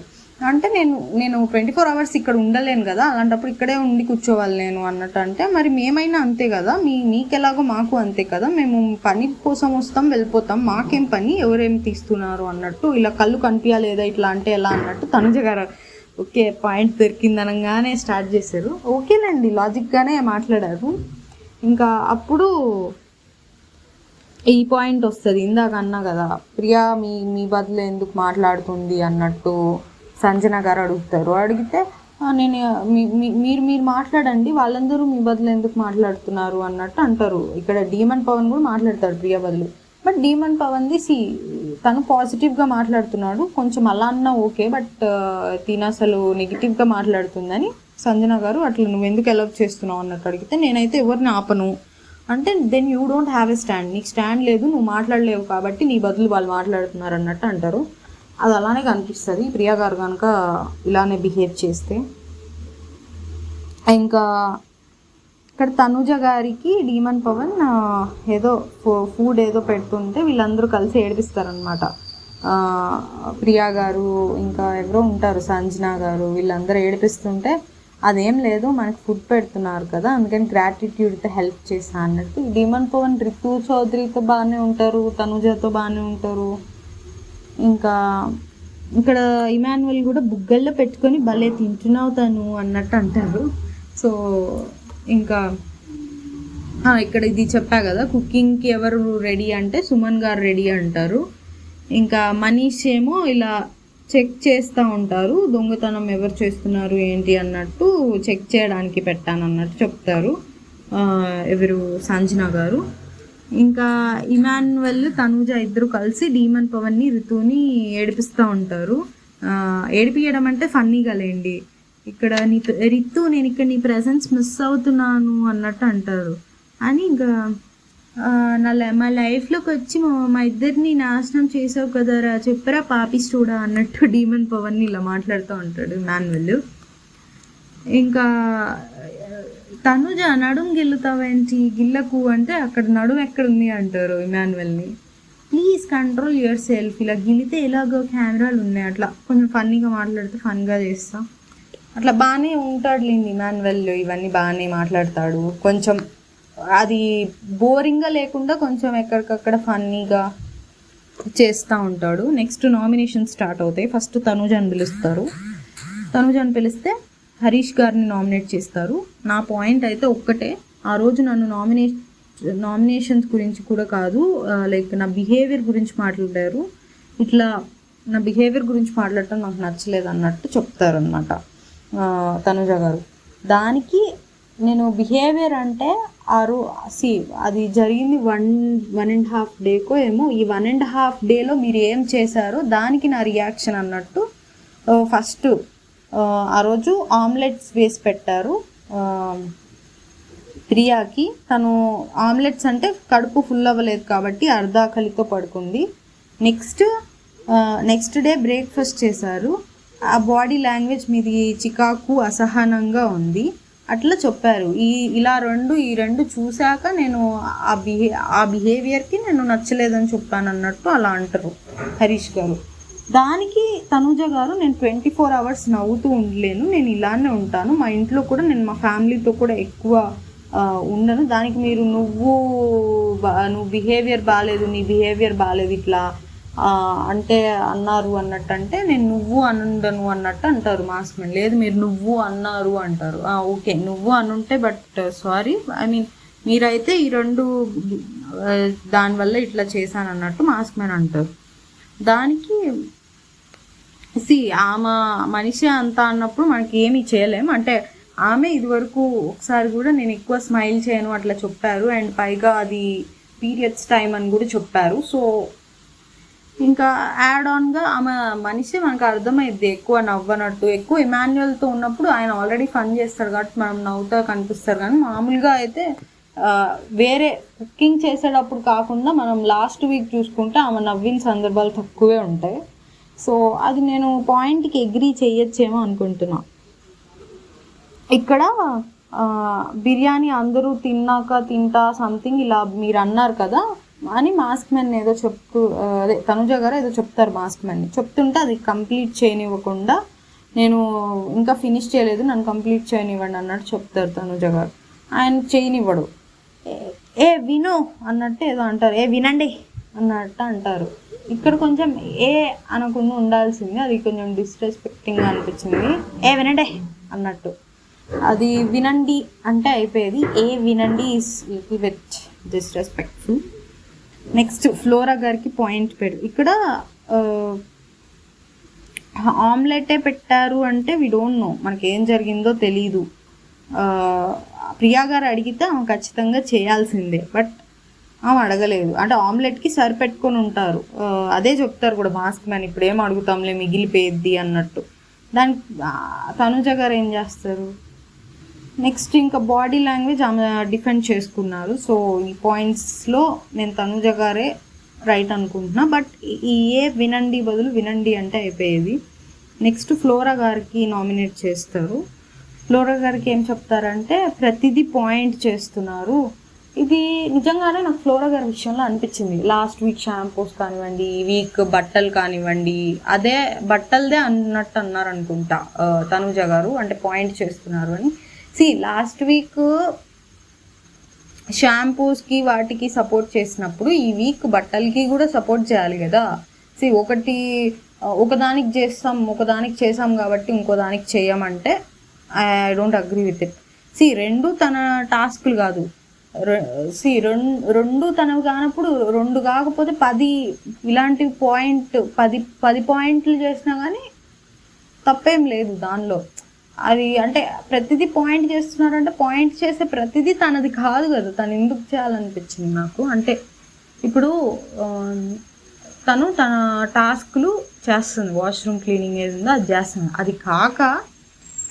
అంటే నేను 24 అవర్స్ ఇక్కడ ఉండలేను కదా, అలాంటప్పుడు ఇక్కడే ఉండి కూర్చోవాలి నేను అన్నట్టు. అంటే మరి మేమైనా అంతే కదా, మీకెలాగో మాకు అంతే కదా, మేము పని కోసం వస్తాం వెళ్ళిపోతాం, మాకేం పని, ఎవరేం తీస్తున్నారు అన్నట్టు. ఇలా కళ్ళు కనిపించలేదా ఇట్లా అంటే ఎలా అన్నట్టు తనుజ గారు ఓకే పాయింట్ దొరికిందనగానే స్టార్ట్ చేశారు. ఓకేనండి, లాజిక్గానే మాట్లాడారు. ఇంకా అప్పుడు ఈ పాయింట్ వస్తుంది, ఇందాక అన్నా కదా ప్రియా మీ బదులు ఎందుకు మాట్లాడుతుంది అన్నట్టు సంజన గారు అడుగుతారు. అడిగితే నేను మీరు మాట్లాడండి, వాళ్ళందరూ మీ బదులు ఎందుకు మాట్లాడుతున్నారు అన్నట్టు అంటారు. ఇక్కడ డీమన్ పవన్ కూడా మాట్లాడతాడు ప్రియా బదులు. బట్ డీమన్ పవన్ది తను పాజిటివ్గా మాట్లాడుతున్నాడు, కొంచెం అలా అన్నా ఓకే, బట్ తిన అసలు నెగిటివ్గా మాట్లాడుతుందని సంజన గారు అట్లా నువ్వు ఎందుకు ఎలవ్ చేస్తున్నావు అన్నట్టు అడిగితే, నేనైతే ఎవరిని ఆపను అంటే then you don't have a stand, నీకు స్టాండ్ లేదు, నువ్వు మాట్లాడలేవు కాబట్టి నీ బదులు వాళ్ళు మాట్లాడుతున్నారు అన్నట్టు అంటారు. అది అలానే కనిపిస్తుంది ప్రియా గారు కనుక ఇలానే బిహేవ్ చేస్తే. ఇంకా ఇక్కడ తనుజ గారికి డీమన్ పవన్ ఏదో ఫుడ్ ఏదో పెడుతుంటే వీళ్ళందరూ కలిసి ఏడిపిస్తారనమాట. ప్రియా గారు ఇంకా ఎవరో ఉంటారు సంజన గారు, వీళ్ళందరూ ఏడిపిస్తుంటే అదేం లేదు మనకి ఫుడ్ పెడుతున్నారు కదా అందుకని గ్రాటిట్యూడ్తో హెల్ప్ చేసా అన్నట్టు. డీమన్ పవన్ రితు చౌదరితో బాగానే ఉంటారు, తనుజతో బాగానే ఉంటారు. ఇంకా ఇక్కడ ఇమాన్యువల్ కూడా బుగ్గల్లో పెట్టుకొని భలే తింటున్నావు తను అన్నట్టు అంటారు. సో ఇంకా ఇక్కడ ఇది చెప్పా కదా, కుకింగ్కి ఎవరు రెడీ అంటే సుమన్ గారు రెడీ అంటారు. ఇంకా మనీష్ ఏమో ఇలా చెక్ చేస్తూ ఉంటారు, దొంగతనం ఎవరు చేస్తున్నారు ఏంటి అన్నట్టు చెక్ చేయడానికి పెట్టాను అన్నట్టు చెప్తారు ఎవరు సంజన గారు. ఇంకా ఇమాన్యువల్ తనుజ ఇద్దరు కలిసి డీమన్ పవన్ని రితుని ఏడిపిస్తూ ఉంటారు. ఏడిపియడం అంటే ఫన్నీగా లేండి. ఇక్కడ రితు నేను ఇక్కడ నీ ప్రెజెన్స్ మిస్ అవుతున్నాను అన్నట్టు అంటారు. అని ఇంకా మా లైఫ్లోకి వచ్చి మా ఇద్దరిని నాశనం చేసావు కదరా చెప్పరా పాపిస్టూడా అన్నట్టు డీమన్ పవన్ని ఇలా మాట్లాడుతూ ఉంటాడు ఇమాన్యువల్. ఇంకా తనుజ నడుము గిల్లుతావేంటి గిల్లకు అంటే అక్కడ నడుము ఎక్కడుంది అంటారు ఇమాన్యువల్ని. ప్లీజ్ కంట్రోల్ యువర్ సెల్ఫ్, ఇలా గిలితే ఎలాగో కెమెరాలు ఉన్నాయి, అట్లా కొంచెం ఫన్నీగా మాట్లాడితే ఫన్గా చేస్తా అట్లా బాగానే ఉంటాడు లేండి ఇమాన్యువల్. ఇవన్నీ బాగానే మాట్లాడతాడు, కొంచెం అది బోరింగ్గా లేకుండా కొంచెం ఎక్కడికక్కడ ఫన్నీగా చేస్తూ ఉంటాడు. నెక్స్ట్ నామినేషన్ స్టార్ట్ అవుతాయి. ఫస్ట్ తనుజని పిలుస్తారు. తనుజని పిలిస్తే హరీష్ గారిని నామినేట్ చేస్తారు. నా పాయింట్ అయితే ఒక్కటే, ఆ రోజు నన్ను నామినేషన్స్ గురించి కూడా కాదు, లైక్ నా బిహేవియర్ గురించి మాట్లాడారు, ఇట్లా నా బిహేవియర్ గురించి మాట్లాడటం నాకు నచ్చలేదు అన్నట్టు చెప్తారనమాట తనుజ గారు. దానికి నేను బిహేవియర్ అంటే అది జరిగింది 1.5 డేకో ఏమో, ఈ 1.5 డేలో మీరు ఏం చేశారో దానికి నా రియాక్షన్ అన్నట్టు. ఫస్ట్ ఆ రోజు ఆమ్లెట్స్ వేసి పెట్టారు ప్రియాకి. తను ఆమ్లెట్స్ అంటే కడుపు ఫుల్ అవ్వలేదు కాబట్టి అర్ధాకలితో పడుకుంది. నెక్స్ట్ డే బ్రేక్ఫాస్ట్ చేశారు. ఆ బాడీ లాంగ్వేజ్ మీది చికాకు అసహనంగా ఉంది అట్లా చెప్పారు. ఈ రెండు చూశాక నేను ఆ బిహేవియర్కి నేను నచ్చలేదని చెప్పాను అన్నట్టు అలా అంటారు హరీష్ గారు. దానికి తనుజ గారు నేను 24 అవర్స్ నవ్వుతూ ఉండలేను, నేను ఇలానే ఉంటాను, మా ఇంట్లో కూడా నేను మా ఫ్యామిలీతో కూడా ఎక్కువ ఉండను, దానికి మీరు నువ్వు బిహేవియర్ బాగాలేదు, నీ బిహేవియర్ బాగాలేదు ఇట్లా అంటే అన్నారు అన్నట్టు. అంటే నేను నువ్వు అనుండను అన్నట్టు అంటారు మాస్క్ మ్యాన్. లేదు మీరు నువ్వు అన్నారు అంటారు. ఓకే నువ్వు అనుంటే, బట్ సారీ ఐ మీన్ మీరైతే ఈ రెండు దానివల్ల ఇట్లా చేశాను అన్నట్టు మాస్క్ మ్యాన్ అంటారు. దానికి ఆమె మనిషి అంతా అన్నప్పుడు మనకి ఏమీ చేయలేం. అంటే ఆమె ఇదివరకు ఒకసారి కూడా నేను ఎక్కువ స్మైల్ చేయను అట్లా చెప్పారు, అండ్ పైగా అది పీరియడ్స్ టైం అని కూడా చెప్పారు. సో ఇంకా యాడ్ ఆన్గా ఆమె మనిషి మనకు అర్థమైద్ది ఎక్కువ నవ్వనట్టు. ఎక్కువ ఇమాన్యువల్తో ఉన్నప్పుడు ఆయన ఆల్రెడీ ఫన్ చేస్తాడు కాబట్టి మనం నవ్వుతా కనిపిస్తారు, కానీ మామూలుగా అయితే వేరే కుకింగ్ చేసేటప్పుడు కాకుండా మనం లాస్ట్ వీక్ చూసుకుంటే ఆమె నవ్విన సందర్భాలు తక్కువే ఉంటాయి. సో అది నేను పాయింట్కి అగ్రీ చేయొచ్చేమో అనుకుంటున్నా. ఇక్కడ బిర్యానీ అందరూ తింటా సంథింగ్ ఇలా మీరు అన్నారు కదా అని మాస్క్ మ్యాన్ ఏదో చెప్తూ తనుజ గారు ఏదో చెప్తారు మాస్క్ మ్యాన్ని చెప్తుంటే అది కంప్లీట్ చేయనివ్వకుండా నేను ఇంకా ఫినిష్ చేయలేదు, నన్ను కంప్లీట్ చేయనివ్వండి అన్నట్టు చెప్తారు తనుజ గారు. ఆయన చేయనివ్వడు. ఏ విను అన్నట్టు ఏదో అంటారు, ఏ వినండి అన్నట్టు అంటారు. ఇక్కడ కొంచెం ఏ అనకుండా ఉండాల్సింది, అది కొంచెం డిస్రెస్పెక్టింగ్గా అనిపించింది. ఏ వినండి అన్నట్టు, అది వినండి అంటే అయిపోయేది. ఏ వినండి is little bit disrespectful. Next flora గారికి పాయింట్ పెడు. ఇక్కడ ఆమ్లెటే పెట్టారు అంటే వి డోంట్ నో, మనకి ఏం జరిగిందో తెలీదు. ప్రియా గారు అడిగితే ఆమె ఖచ్చితంగా చేయాల్సిందే, బట్ ఆమె అడగలేదు. అంటే ఆమ్లెట్కి సరిపెట్టుకొని ఉంటారు, అదే చెప్తారు కూడా మాస్క్ మ్యాన్, ఇప్పుడు ఏం అడుగుతాంలే మిగిలిపోయేద్ది అన్నట్టు. దానికి తనుజ గారు ఏం చేస్తారు? నెక్స్ట్ ఇంకా బాడీ లాంగ్వేజ్ ఆమె డిఫెండ్ చేసుకున్నారు. సో ఈ పాయింట్స్లో నేను తనుజ గారే రైట్ అనుకుంటున్నా, బట్ ఈ ఏ వినండి బదులు వినండి అంటే అయిపోయేది. నెక్స్ట్ ఫ్లోరా గారికి నామినేట్ చేస్తారు. ఫ్లోరా గారికి ఏం చెప్తారంటే ప్రతిదీ పాయింట్ చేస్తున్నారు. ఇది నిజంగానే నాకు ఫ్లోరా గారి విషయంలో అనిపించింది. లాస్ట్ వీక్ షాంపూస్ కానివ్వండి, ఈ వీక్ బట్టలు కానివ్వండి, అదే బట్టలదే అన్నట్టు అన్నారు అనుకుంటా తనుజ గారు, అంటే పాయింట్ చేస్తున్నారు అని. లాస్ట్ వీక్ షాంపూస్కి వాటికి సపోర్ట్ చేసినప్పుడు ఈ వీక్ బట్టలకి కూడా సపోర్ట్ చేయాలి కదా. ఒకదానికి చేసాం కాబట్టి ఇంకో దానికి చేయమంటే I don't agree with it. రెండు తన టాస్క్లు కాదు, రెండు తనవి కానప్పుడు, రెండు కాకపోతే 10 ఇలాంటి పది పాయింట్లు చేసినా కానీ తప్పేం లేదు దానిలో. అది అంటే ప్రతిదీ పాయింట్ చేస్తున్నారంటే పాయింట్ చేసే ప్రతిదీ తనది కాదు కదా, తను ఎందుకు చేయాలనిపించింది నాకు. అంటే ఇప్పుడు తను తన టాస్క్లు చేస్తుంది, వాష్రూమ్ క్లీనింగ్ ఏదో అది చేస్తుంది, అది కాక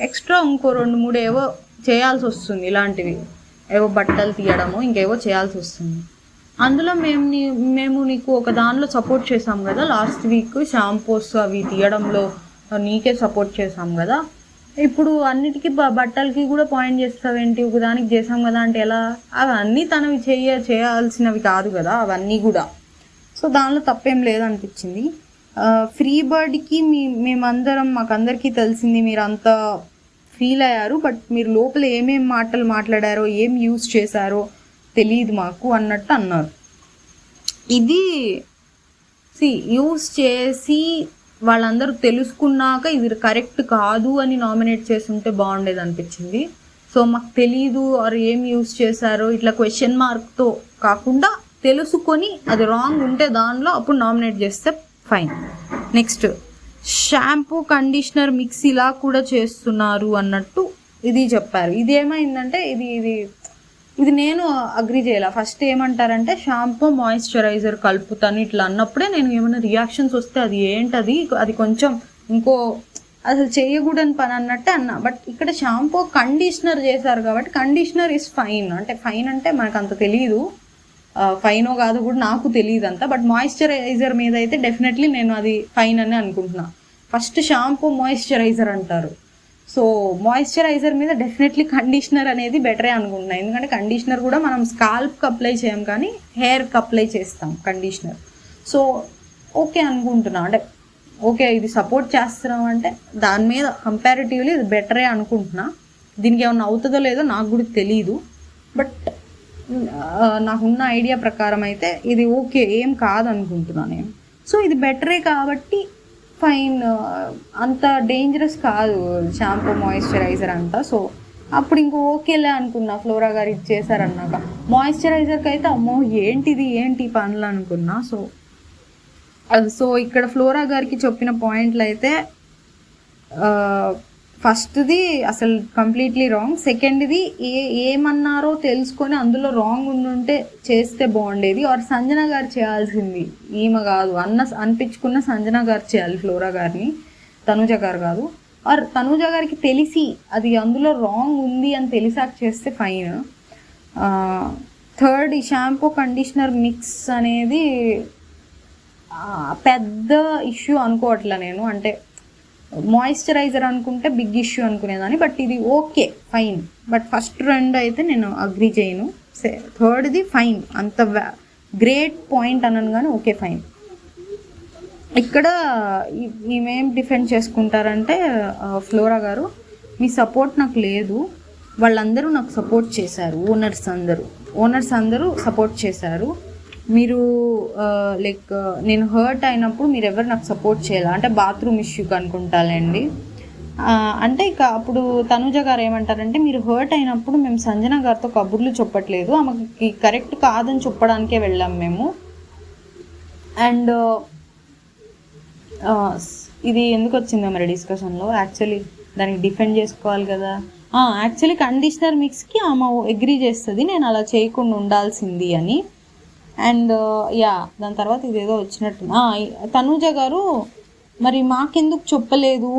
ఎక్స్ట్రా ఇంకో 2-3 ఏవో చేయాల్సి వస్తుంది. ఇలాంటివి ఏవో బట్టలు తీయడము ఇంకేవో చేయాల్సి వస్తుంది. అందులో మేము నీకు ఒక దానిలో సపోర్ట్ చేసాం కదా, లాస్ట్ వీక్ షాంపూస్ అవి తీయడంలో నీకే సపోర్ట్ చేసాం కదా, ఇప్పుడు అన్నిటికీ బట్టలకి కూడా పాయింట్ చేస్తావేంటి? ఒకదానికి చేసాం కదా అంటే ఎలా? అవన్నీ తనవి చేయాల్సినవి కాదు కదా అవన్నీ కూడా. సో దానిలో తప్పేం లేదనిపించింది. ఫ్రీ బర్డ్కి మేమందరం, మాకందరికీ తెలిసింది మీరు అంతా ఫీల్ అయ్యారు, బట్ మీరు లోపల ఏమేం మాటలు మాట్లాడారో, ఏం యూజ్ చేశారో తెలియదు మాకు అన్నట్టు అన్నారు. ఇది యూజ్ చేసి వాళ్ళందరూ తెలుసుకున్నాక ఇది కరెక్ట్ కాదు అని నామినేట్ చేస్తుంటే బాగుండేది అనిపించింది. సో మాకు తెలీదు ఆర్ ఏం యూజ్ చేశారో ఇట్లా క్వశ్చన్ మార్క్తో కాకుండా తెలుసుకొని అది రాంగ్ ఉంటే దానిలో అప్పుడు నామినేట్ చేస్తే fine. Next shampoo conditioner mix ఇలా కూడా చేస్తున్నారు అన్నట్టు ఇది చెప్పారు. ఇది ఏమైందంటే ఇది నేను అగ్రీ చేయాల. ఫస్ట్ ఏమంటారంటే షాంపూ మాయిశ్చరైజర్ కలుపుతాను ఇట్లా అన్నప్పుడే నేను ఏమైనా రియాక్షన్స్ వస్తే అది ఏంటది, అది కొంచెం ఇంకో అసలు చేయకూడని పని అన్నట్టే అన్నా. బట్ ఇక్కడ షాంపూ కండిషనర్ చేశారు కాబట్టి కండిషనర్ ఇస్ ఫైన్. అంటే ఫైన్ అంటే మనకు అంత తెలియదు, ఫైనో కాదు కూడా నాకు తెలియదు అంత. బట్ మాయిశ్చరైజర్ మీద అయితే డెఫినెట్లీ నేను అది ఫైన్ అని అనుకుంటున్నా. ఫస్ట్ షాంపూ మాయిశ్చరైజర్ అంటారు, సో మాయిశ్చరైజర్ మీద డెఫినెట్లీ కండిషనర్ అనేది బెటరే అనుకుంటున్నాను. ఎందుకంటే కండిషనర్ కూడా మనం స్కాల్ప్కి అప్లై చేయం కానీ హెయిర్కి అప్లై చేస్తాం కండిషనర్. సో ఓకే అనుకుంటున్నా, అంటే ఓకే ఇది సపోర్ట్ చేస్తున్నాం అంటే దాని మీద కంపారిటివ్లీ ఇది బెటరే అనుకుంటున్నా. దీనికి ఏమన్నా అవుతుందో లేదో నాకు కూడా తెలీదు, బట్ నాకున్న ఐడియా ప్రకారం అయితే ఇది ఓకే, ఏం కాదనుకుంటున్నా నేను. సో ఇది బెటరే కాబట్టి ఫైన్, అంత డేంజరస్ కాదు షాంపూ మాయిశ్చరైజర్ అంతా. సో అప్పుడు ఇంకో ఓకేలే అనుకున్నా ఫ్లోరా గారు ఇది చేశారన్నాక. మాయిశ్చరైజర్కి అయితే అమ్మో ఏంటి పనులు అనుకున్నా. సో ఇక్కడ ఫ్లోరా గారికి చెప్పిన పాయింట్లు అయితే ఫస్ట్ది అసలు కంప్లీట్లీ రాంగ్, సెకండ్ది ఏమన్నారో తెలుసుకొని అందులో రాంగ్ ఉండుంటే చేస్తే బాగుండేది. ఆర్ సంజన గారు చేయాల్సింది, ఈమె కాదు అనిపించుకున్న సంజన గారు చేయాలి ఫ్లోరా గారిని, తనుజ గారు కాదు. ఆర్ తనుజ గారికి తెలిసి అది అందులో రాంగ్ ఉంది అని తెలిసాక చేస్తే ఫైన్. థర్డ్, ఈ షాంపూ కండిషనర్ మిక్స్ అనేది పెద్ద ఇష్యూ అనుకోవట్లే నేను. అంటే మాయిశ్చరైజర్ అనుకుంటే బిగ్ ఇష్యూ అనుకునేదాన్ని, బట్ ఇది ఓకే ఫైన్. బట్ ఫస్ట్ 2 అయితే నేను అగ్రీ చేయను. థర్డ్ది ఫైన్, అంత గ్రేట్ పాయింట్ అనను కానీ ఓకే ఫైన్. ఇక్కడ ఈమెం డిఫెండ్ చేసుకుంటారంటే ఫ్లోరా గారు, మీ సపోర్ట్ నాకు లేదు, వాళ్ళందరూ నాకు సపోర్ట్ చేశారు, ఓనర్స్ అందరూ సపోర్ట్ చేశారు, మీరు లైక్ నేను హర్ట్ అయినప్పుడు మీరు ఎవరు నాకు సపోర్ట్ చేయాలి అంటే బాత్రూమ్ ఇష్యూకి అనుకుంటాలేండి. అంటే ఇక అప్పుడు తనుజ గారు ఏమంటారంటే, మీరు హర్ట్ అయినప్పుడు మేము సంజన గారితో కబుర్లు చెప్పట్లేదు, ఆమెకి కరెక్ట్ కాదని చెప్పడానికే వెళ్ళాం మేము. అండ్ ఇది ఎందుకు వచ్చిందో మరి డిస్కషన్లో, యాక్చువల్లీ దానికి డిఫెండ్ చేసుకోవాలి కదా. యాక్చువల్లీ కండిషనర్ మిక్స్కి ఆమె అగ్రీ చేస్తుంది నేను అలా చేయకుండా ఉండాల్సింది అని. అండ్ దాని తర్వాత ఇదేదో వచ్చినట్టు తనూజ గారు, మరి మాకెందుకు చెప్పలేదు,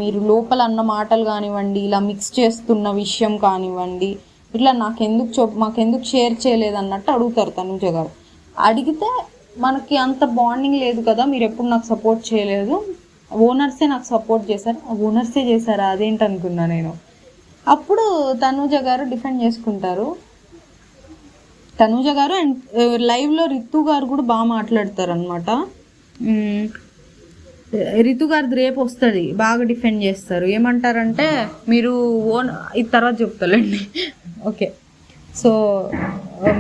మీరు లోపల అన్న మాటలు కానివ్వండి, ఇలా మిక్స్ చేస్తున్న విషయం కానివ్వండి, ఇట్లా మాకెందుకు షేర్ చేయలేదు అన్నట్టు అడుగుతారు తనూజ గారు. అడిగితే మనకి అంత బాండింగ్ లేదు కదా, మీరు ఎప్పుడు నాకు సపోర్ట్ చేయలేదు, ఓనర్సే నాకు సపోర్ట్ చేశారు. ఓనర్సే చేశారా, అదేంటి అనుకున్నా నేను. అప్పుడు తనూజ గారు డిఫెండ్ చేసుకుంటారు. తనూజ గారు అండ్ లైవ్లో రితు గారు కూడా బాగా మాట్లాడతారు అనమాట. రితు గారిది రేపు వస్తుంది, బాగా డిఫెండ్ చేస్తారు. ఏమంటారంటే, మీరు ఇది తర్వాత చెప్తాలండి. ఓకే, సో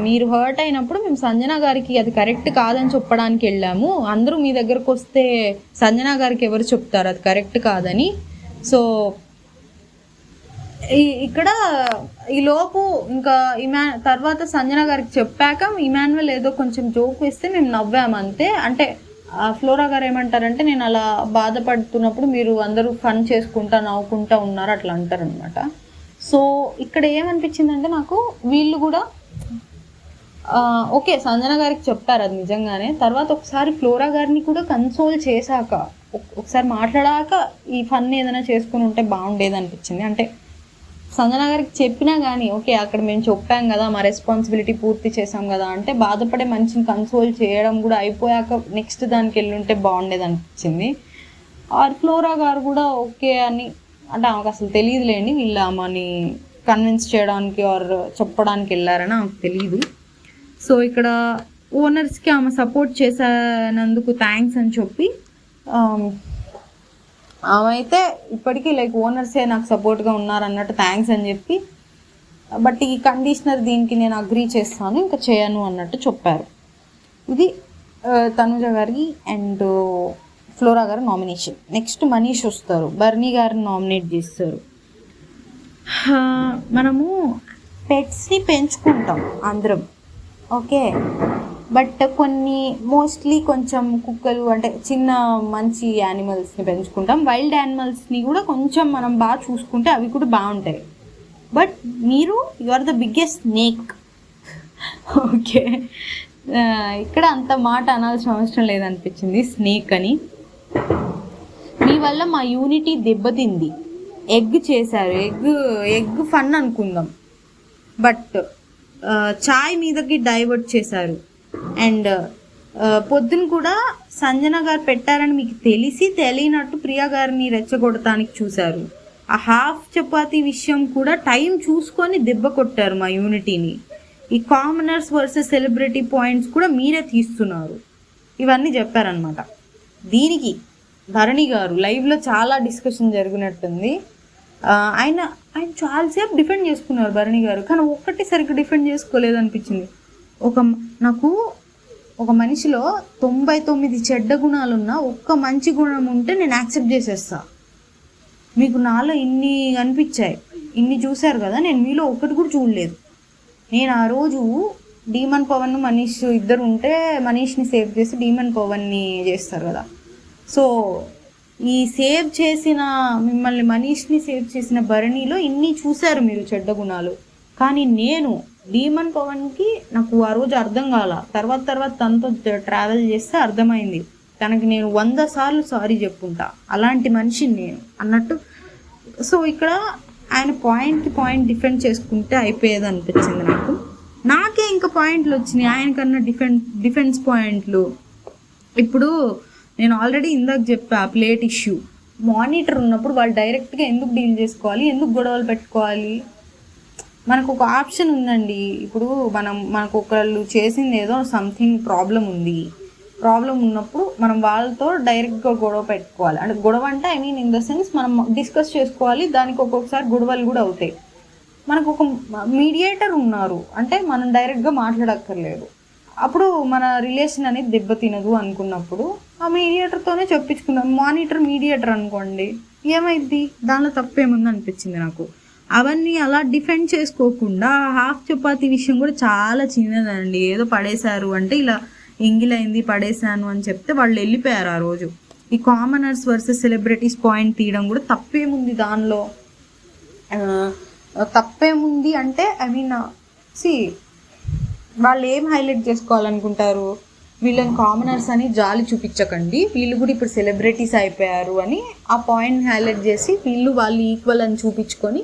మీరు హర్ట్ అయినప్పుడు మేము సంజన గారికి అది కరెక్ట్ కాదని చెప్పడానికి వెళ్ళాము, అందరూ మీ దగ్గరకు వస్తే సంజన గారికి ఎవరు చెప్తారు అది కరెక్ట్ కాదని. సో ఇక్కడ ఈలోపు ఇంకా తర్వాత సంజన గారికి చెప్పాక ఇమాన్యువల్ ఏదో కొంచెం జోక్ వేస్తే మేము నవ్వాము అంతే. అంటే ఫ్లోరా గారు ఏమంటారంటే, నేను అలా బాధపడుతున్నప్పుడు మీరు అందరూ ఫన్ చేసుకుంటా నవ్వుకుంటా ఉన్నారు అట్లా అంటారనమాట. సో ఇక్కడ ఏమనిపించిందంటే నాకు, వీళ్ళు కూడా ఓకే సంజన గారికి చెప్పారు అది నిజంగానే, తర్వాత ఒకసారి ఫ్లోరా గారిని కూడా కన్సోల్ చేశాక, ఒకసారి మాట్లాడాక ఈ ఫన్ ఏదైనా చేసుకుని ఉంటే బాగుండేది అనిపించింది. అంటే సంజన గారికి చెప్పినా కానీ ఓకే అక్కడ మేము చెప్పాం కదా, మా రెస్పాన్సిబిలిటీ పూర్తి చేసాం కదా అంటే, బాధపడే మనిషిని కన్సోల్ చేయడం కూడా అయిపోయాక నెక్స్ట్ దానికి వెళ్ళుంటే బాగుండేది అనిపించింది. ఫ్లోరా గారు కూడా ఓకే అని, అంటే ఆమెకు అసలు తెలియదులేండి వీళ్ళు ఆమెని కన్విన్స్ చేయడానికి ఆర్ చెప్పడానికి వెళ్ళారని ఆమెకు తెలియదు. సో ఇక్కడ ఓనర్స్కి ఆమె సపోర్ట్ చేసినందుకు థ్యాంక్స్ అని చెప్పి, ఆమె అయితే ఇప్పటికీ లైక్ ఓనర్సే నాకు సపోర్ట్గా ఉన్నారన్నట్టు థ్యాంక్స్ అని చెప్పి, బట్ ఈ కండిషనర్ దీనికి నేను అగ్రీ చేస్తాను ఇంకా చేయను అన్నట్టు చెప్పారు. ఇది తనుజ గారికి అండ్ ఫ్లోరా గారు నామినేషన్. నెక్స్ట్ మనీష్ వస్తారు, బర్నీ గారిని నామినేట్ చేస్తారు. మనము పెట్స్ని పెంచుకుంటాం అందరం, ఓకే, బట్ కొన్ని మోస్ట్లీ కొంచెం కుక్కలు అంటే చిన్న మంచి యానిమల్స్ని పెంచుకుంటాం, వైల్డ్ యానిమల్స్ని కూడా కొంచెం మనం బాగా చూసుకుంటే అవి కూడా బాగుంటాయి. బట్ మీరు you are the biggest snake, okay. ఇక్కడ అంత మాట అనాల్సిన అవసరం లేదనిపించింది స్నేక్ అని. మీ వల్ల మా యూనిటీ దెబ్బతింది, ఎగ్ చేశారు, ఎగ్ ఫన్ అనుకుందాం, బట్ చాయ్ మీదకి డైవర్ట్ చేశారు. అండ్ పొద్దున కూడా సంజన గారు పెట్టారని మీకు తెలియనట్టు ప్రియా గారిని రెచ్చగొడటానికి చూశారు. ఆ హాఫ్ చపాతీ విషయం కూడా టైం చూసుకొని దెబ్బ కొట్టారు మా యూనిటీని. ఈ కామనర్స్ వర్సెస్ సెలబ్రిటీ పాయింట్స్ కూడా మీరే తీస్తున్నారు, ఇవన్నీ చెప్పారనమాట. దీనికి భరణి గారు లైవ్లో చాలా డిస్కషన్ జరిగినట్టుంది. ఆయన చాలాసేపు డిఫెండ్ చేసుకున్నారు భరణి గారు, కానీ ఒక్కటి సరిగ్గా డిఫెండ్ చేసుకోలేదు అనిపించింది. నాకు ఒక మనిషిలో 99 చెడ్డ గుణాలున్నా ఒక్క మంచి గుణం ఉంటే నేను యాక్సెప్ట్ చేసేస్తా. మీకు నాలో ఇన్ని అనిపించాయి, ఇన్ని చూశారు కదా, నేను మీలో ఒక్కటి కూడా చూడలేదు. నేను ఆ రోజు డీమన్ పవన్ మనీష్ ఇద్దరు ఉంటే మనీష్ని సేవ్ చేసి డీమన్ పవన్ని చేస్తారు కదా. సో ఈ సేవ్ చేసిన మిమ్మల్ని మనీష్ని సేవ్ చేసిన భరణిలో ఇన్ని చూశారు మీరు చెడ్డ గుణాలు, కానీ నేను డీమన్ పవన్కి నాకు ఆ రోజు అర్థం కాల, తర్వాత తనతో ట్రావెల్ చేస్తే అర్థమైంది, తనకి నేను 100 సార్లు సారీ చెప్పుంటా, అలాంటి మనిషిని నేను అన్నట్టు. సో ఇక్కడ ఆయన పాయింట్ డిఫెండ్ చేసుకుంటే అయిపోయేది అనిపించింది నాకే ఇంకా పాయింట్లు వచ్చినాయి ఆయనకన్నా డిఫెన్స్ పాయింట్లు. ఇప్పుడు నేను ఆల్రెడీ ఇందాక చెప్పా ప్లేట్ ఇష్యూ, మానిటర్ ఉన్నప్పుడు వాళ్ళు డైరెక్ట్గా ఎందుకు డీల్ చేసుకోవాలి, ఎందుకు గొడవలు పెట్టుకోవాలి? మనకు ఒక ఆప్షన్ ఉందండి. ఇప్పుడు మనకు ఒకళ్ళు చేసింది ఏదో సంథింగ్ ప్రాబ్లం ఉంది, ప్రాబ్లం ఉన్నప్పుడు మనం వాళ్ళతో డైరెక్ట్గా గొడవ పెట్టుకోవాలి. అంటే గొడవ అంటే I mean in the sense మనం డిస్కస్ చేసుకోవాలి. దానికి ఒక్కొక్కసారి గొడవలు కూడా అవుతాయి. మనకు ఒక మీడియేటర్ ఉన్నారు అంటే మనం డైరెక్ట్గా మాట్లాడక్కర్లేదు. అప్పుడు మన రిలేషన్ అనేది దెబ్బతినదు అనుకున్నప్పుడు ఆ మీడియేటర్తోనే చెప్పించుకున్నాం. మానిటర్ మీడియేటర్ అనుకోండి, ఏమైంది, దానిలో తప్పేముంది అనిపించింది నాకు. అవన్నీ అలా డిఫెండ్ చేసుకోకుండా హాఫ్ చపాతీ విషయం కూడా చాలా చిన్నదండి. ఏదో పడేశారు అంటే ఇలా ఎంగిలైంది పడేశాను అని చెప్తే వాళ్ళు వెళ్ళిపోయారు ఆ రోజు. ఈ కామనర్స్ వర్సెస్ సెలబ్రిటీస్ పాయింట్ తీయడం కూడా తప్పేముంది దానిలో, తప్పేముంది అంటే ఐ మీన్ వాళ్ళు ఏం హైలైట్ చేసుకోవాలనుకుంటారు, వీళ్ళని కామనర్స్ అని జాలి చూపించకండి, వీళ్ళు కూడా ఇప్పుడు సెలబ్రిటీస్ అయిపోయారు అని ఆ పాయింట్ హైలైట్ చేసి వాళ్ళు ఈక్వల్ అని చూపించుకొని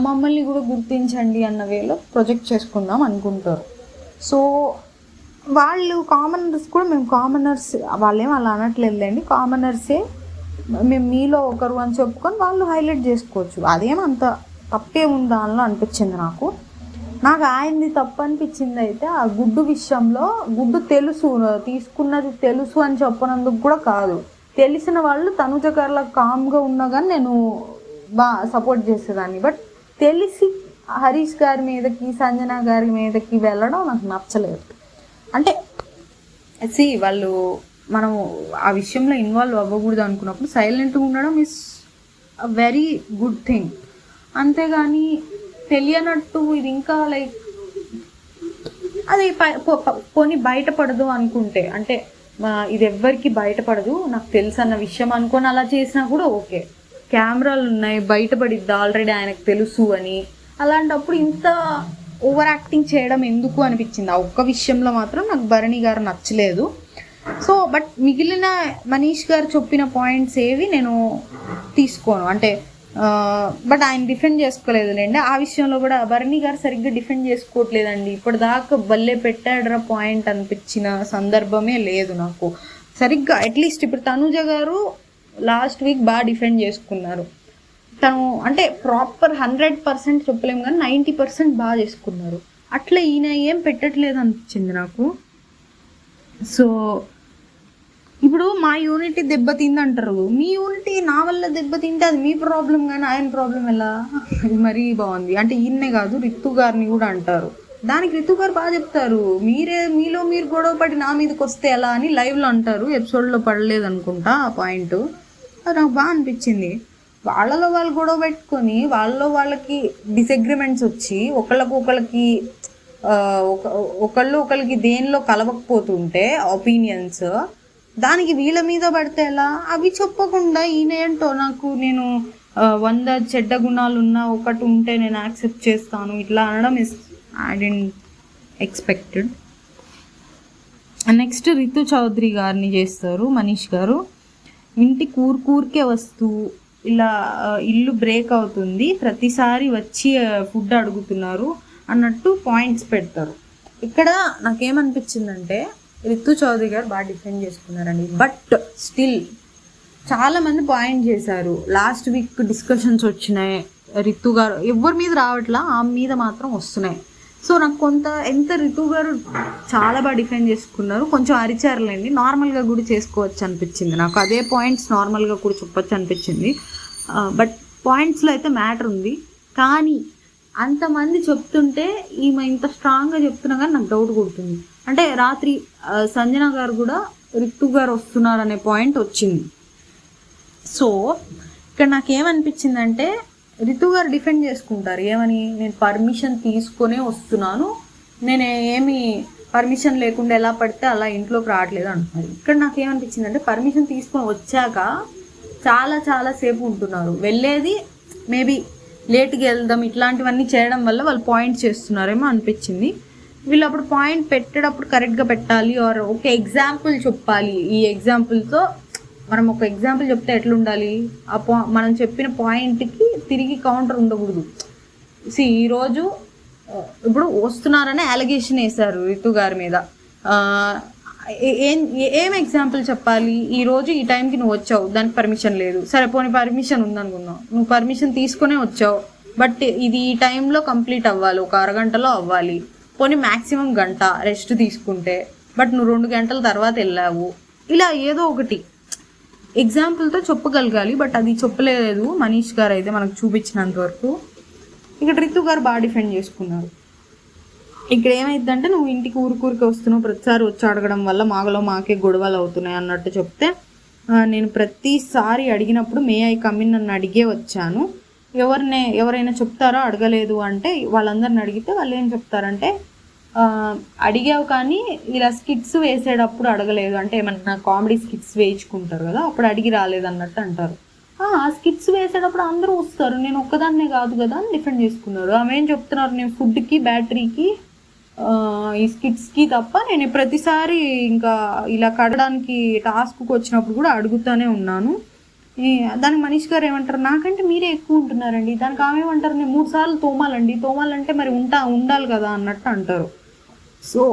మమ్మల్ని కూడా గుర్తించండి అన్న వేలో ప్రొజెక్ట్ చేసుకుందాం అనుకుంటారు. సో వాళ్ళు కామనర్స్ కూడా మేము కామనర్స్, వాళ్ళేం అలా అనట్లేదులేండి, కామనర్సే మేము మీలో ఒకరు అని చెప్పుకొని వాళ్ళు హైలైట్ చేసుకోవచ్చు. అదేమంత తప్పేముందా అని అనిపించింది నాకు ఆయనది తప్పు అనిపించింది అయితే ఆ గుడ్డు విషయంలో. గుడ్డు తెలుసు, తీసుకున్నది తెలుసు అని చెప్పనందుకు కూడా కాదు, తెలిసిన వాళ్ళు తనుజ గారిలా కామ్గా ఉన్నా కానీ నేను సపోర్ట్ చేసేదాన్ని. బట్ తెలిసి హరీష్ గారి మీదకి సంజన గారి మీదకి వెళ్ళడం నాకు నచ్చలేదు. అంటే వాళ్ళు మనము ఆ విషయంలో ఇన్వాల్వ్ అవ్వకూడదు అనుకున్నప్పుడు సైలెంట్గా ఉండడం is a very good thing. అంతేగాని తెలియనట్టు ఇది ఇంకా లైక్ అది పోనీ బయటపడదు అనుకుంటే, అంటే ఇది ఎవ్వరికి బయటపడదు నాకు తెలుసు అన్న విషయం అనుకొని అలా చేసినా కూడా ఓకే. కెమెరాలు ఉన్నాయి, బయటపడిద్ది ఆల్రెడీ ఆయనకు తెలుసు అని, అలాంటప్పుడు ఇంత ఓవర్ యాక్టింగ్ చేయడం ఎందుకు అనిపించింది. ఆ ఒక్క విషయంలో మాత్రం నాకు భరణి గారు నచ్చలేదు. సో బట్ మిగిలిన మనీష్ గారు చెప్పిన పాయింట్స్ ఏవి నేను తీసుకోను. అంటే బట్ ఆయన డిఫెండ్ చేసుకోలేదులేండి. ఆ విషయంలో కూడా భరణి గారు సరిగ్గా డిఫెండ్ చేసుకోవట్లేదండి. ఇప్పటిదాకా భలే పెట్టాడరా పాయింట్ అనిపించిన సందర్భమే లేదు నాకు సరిగ్గా. అట్లీస్ట్ ఇప్పుడు తనుజ గారు లాస్ట్ వీక్ బాగా డిఫెండ్ చేసుకున్నారు. తను అంటే ప్రాపర్ 100% చెప్పలేము కానీ 90% బాగా చేసుకున్నారు. అట్లా ఈయన ఏం పెట్టట్లేదు అనిపించింది నాకు. సో ఇప్పుడు మా యూనిటీ దెబ్బతింది అంటారు, మీ యూనిటీ నా వల్ల దెబ్బతింటే అది మీ ప్రాబ్లం కానీ ఆయన ప్రాబ్లం ఎలా? ఇది మరీ బాగుంది. అంటే ఈయన్నే కాదు రితు గారిని కూడా అంటారు. దానికి రితు గారు బాగా చెప్తారు, మీలో మీరు గొడవ పడి నా మీదకి వస్తే ఎలా అని లైవ్లో అంటారు. ఎపిసోడ్లో పడలేదు అనుకుంటా ఆ పాయింట్. అది నాకు బాగా అనిపించింది. వాళ్ళలో వాళ్ళు గొడవ పెట్టుకొని వాళ్ళకి డిసగ్రిమెంట్స్ వచ్చి ఒకళ్ళకి దేనిలో కలవకపోతుంటే ఒపీనియన్స్, దానికి వీళ్ళ మీద పడితే ఎలా? అవి చెప్పకుండా ఈయన ఏంటో నేను 100 చెడ్డ గుణాలు ఉన్నా ఒకటి ఉంటే నేను యాక్సెప్ట్ చేస్తాను ఇట్లా అనడం is I didn't expected. Next Ritu Chaudhary గారిని చేస్తారు మనీష్ గారు. ఇంటి కూరికే వస్తూ ఇలా ఇల్లు బ్రేక్ అవుతుంది, ప్రతిసారి వచ్చి ఫుడ్ అడుగుతున్నారు అన్నట్టు పాయింట్స్ పెడతారు. ఇక్కడ నాకేమనిపించిందంటే రితు చౌదరి గారు బాగా డిఫెండ్ చేసుకున్నారండి. బట్ స్టిల్ చాలామంది పాయింట్ చేశారు. లాస్ట్ వీక్ డిస్కషన్స్ వచ్చినాయి, రితు గారు ఎవరి మీద రావట్లా, ఆమె మీద మాత్రం వస్తున్నాయి. సో నాకు ఎంత రితు గారు చాలా బాగా డిఫెండ్ చేసుకున్నారు. కొంచెం అరిచారులేండి, నార్మల్గా కూడా చేసుకోవచ్చు అనిపించింది నాకు. అదే పాయింట్స్ నార్మల్గా కూడా చెప్పచ్చు అనిపించింది. బట్ పాయింట్స్లో అయితే మ్యాటర్ ఉంది. కానీ అంతమంది చెప్తుంటే ఈమె ఇంత స్ట్రాంగ్గా చెప్తున్నా కానీ నాకు డౌట్ కొడుతుంది. అంటే రాత్రి సంజన గారు కూడా రితు గారు వస్తున్నారనే పాయింట్ వచ్చింది. సో ఇక్కడ నాకేమనిపించిందంటే రితు గారు డిఫెండ్ చేసుకుంటారు ఏమని, నేను పర్మిషన్ తీసుకొనే వస్తున్నాను, నేను ఏమి పర్మిషన్ లేకుండా ఎలా పడితే అలా ఇంట్లోకి రావట్లేదు అంటున్నారు. ఇక్కడ నాకేమనిపించిందంటే పర్మిషన్ తీసుకొని వచ్చాక చాలా సేపు ఉంటున్నారు, వెళ్ళేది మేబీ లేట్గా వెళ్దాం, ఇట్లాంటివన్నీ చేయడం వల్ల వాళ్ళు పాయింట్ చేస్తున్నారేమో అనిపించింది. వీళ్ళు అప్పుడు పాయింట్ పెట్టేటప్పుడు కరెక్ట్గా పెట్టాలి, ఆర్ ఒక ఎగ్జాంపుల్ చెప్పాలి. ఈ ఎగ్జాంపుల్తో మనం ఒక ఎగ్జాంపుల్ చెప్తే ఎట్లుండాలి, మనం చెప్పిన పాయింట్కి తిరిగి కౌంటర్ ఉండకూడదు. ఈరోజు ఇప్పుడు వస్తున్నారనే అలిగేషన్ వేశారు రితు గారి మీద, ఏం ఎగ్జాంపుల్ చెప్పాలి? ఈరోజు ఈ టైంకి నువ్వు వచ్చావు, దానికి పర్మిషన్ లేదు, సరే పోనీ పర్మిషన్ ఉందనుకున్నావు, నువ్వు పర్మిషన్ తీసుకునే వచ్చావు, బట్ ఇది ఈ టైంలో కంప్లీట్ అవ్వాలి, ఒక అరగంటలో అవ్వాలి, పోనీ మ్యాక్సిమం గంట రెస్ట్ తీసుకుంటే బట్ నువ్వు 2 గంటల తర్వాత వెళ్ళావు, ఇలా ఏదో ఒకటి ఎగ్జాంపుల్తో చెప్పగలగాలి. బట్ అది చెప్పలేదు మనీష్ గారు అయితే మనకు చూపించినంత వరకు. ఇక్కడ రితు గారు బాగా డిఫెండ్ చేసుకున్నారు. ఇక్కడ ఏమైందంటే నువ్వు ఇంటికి ఊరికి వస్తున్నావు, ప్రతిసారి వచ్చి అడగడం వల్ల మాగలో మాకే గొడవలు అవుతున్నాయి అన్నట్టు చెప్తే, నేను ప్రతిసారి అడిగినప్పుడు మే ఐ కమిన్ నన్ను అడిగే వచ్చాను, ఎవరైనా చెప్తారో అడగలేదు అంటే వాళ్ళందరిని అడిగితే వాళ్ళు ఏం చెప్తారంటే అడిగావు కానీ ఇలా స్కిట్స్ వేసేటప్పుడు అడగలేదు, అంటే ఏమన్నా కామెడీ స్కిట్స్ వేయించుకుంటారు కదా అప్పుడు అడిగి రాలేదు అన్నట్టు అంటారు. ఆ స్కిట్స్ వేసేటప్పుడు అందరూ వస్తారు, నేను ఒక్కదాన్నే కాదు కదా అని డిఫెండ్ చేసుకున్నారు. ఆమె ఏం చెప్తున్నారు, నేను ఫుడ్కి బ్యాటరీకి ఈ స్కిట్స్కి తప్ప నేను ప్రతిసారి ఇంకా ఇలా కడడానికి టాస్క్కి వచ్చినప్పుడు కూడా అడుగుతూనే ఉన్నాను. దానికి మనీష్ గారు ఏమంటారు, నాకంటే మీరే ఎక్కువ ఉంటున్నారండి. దానికి ఆమె ఏమంటారు, నేను 3 సార్లు తోమాలంటే మరి ఉండాలి కదా అన్నట్టు అంటారు. సో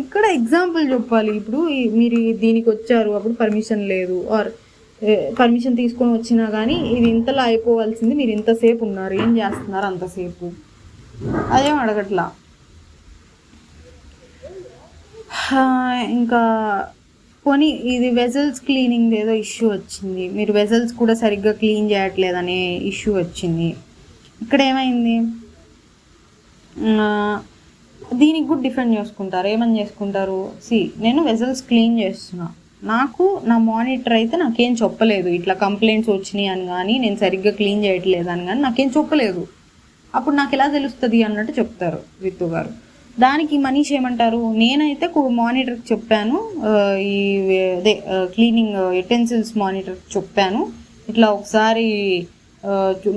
ఇక్కడ ఎగ్జాంపుల్ చెప్పాలి. ఇప్పుడు మీరు దీనికి వచ్చారు, అప్పుడు పర్మిషన్ లేదు, ఆర్ పర్మిషన్ తీసుకొని వచ్చినా కానీ ఇది ఇంతలా అయిపోవాల్సింది, మీరు ఇంతసేపు ఉన్నారు, ఏం చేస్తున్నారు అంతసేపు, అదేం అడగట్లా. ఇంకా పోనీ ఇది వెజల్స్ క్లీనింగ్ ఏదో ఇష్యూ వచ్చింది, మీరు వెజల్స్ కూడా సరిగ్గా క్లీన్ చేయట్లేదనే ఇష్యూ వచ్చింది. ఇక్కడ ఏమైంది, దీనికి కూడా డిఫెండ్ చేసుకుంటారు. ఏమని చేసుకుంటారు, నేను వెజల్స్ క్లీన్ చేస్తున్నా, నాకు నా మానిటర్ అయితే నాకేం చెప్పలేదు ఇట్లా కంప్లైంట్స్ వచ్చినాయి అని కానీ నేను సరిగ్గా క్లీన్ చేయట్లేదు అని కానీ నాకేం చెప్పలేదు, అప్పుడు నాకు ఎలా తెలుస్తుంది అన్నట్టు చెప్తారు రితు గారు. దానికి మనీష్ ఏమంటారు, నేనైతే మానిటర్కి చెప్పాను, ఈ అదే క్లీనింగ్ యుటెన్సిల్స్ మానిటర్కి చెప్పాను, ఇట్లా ఒకసారి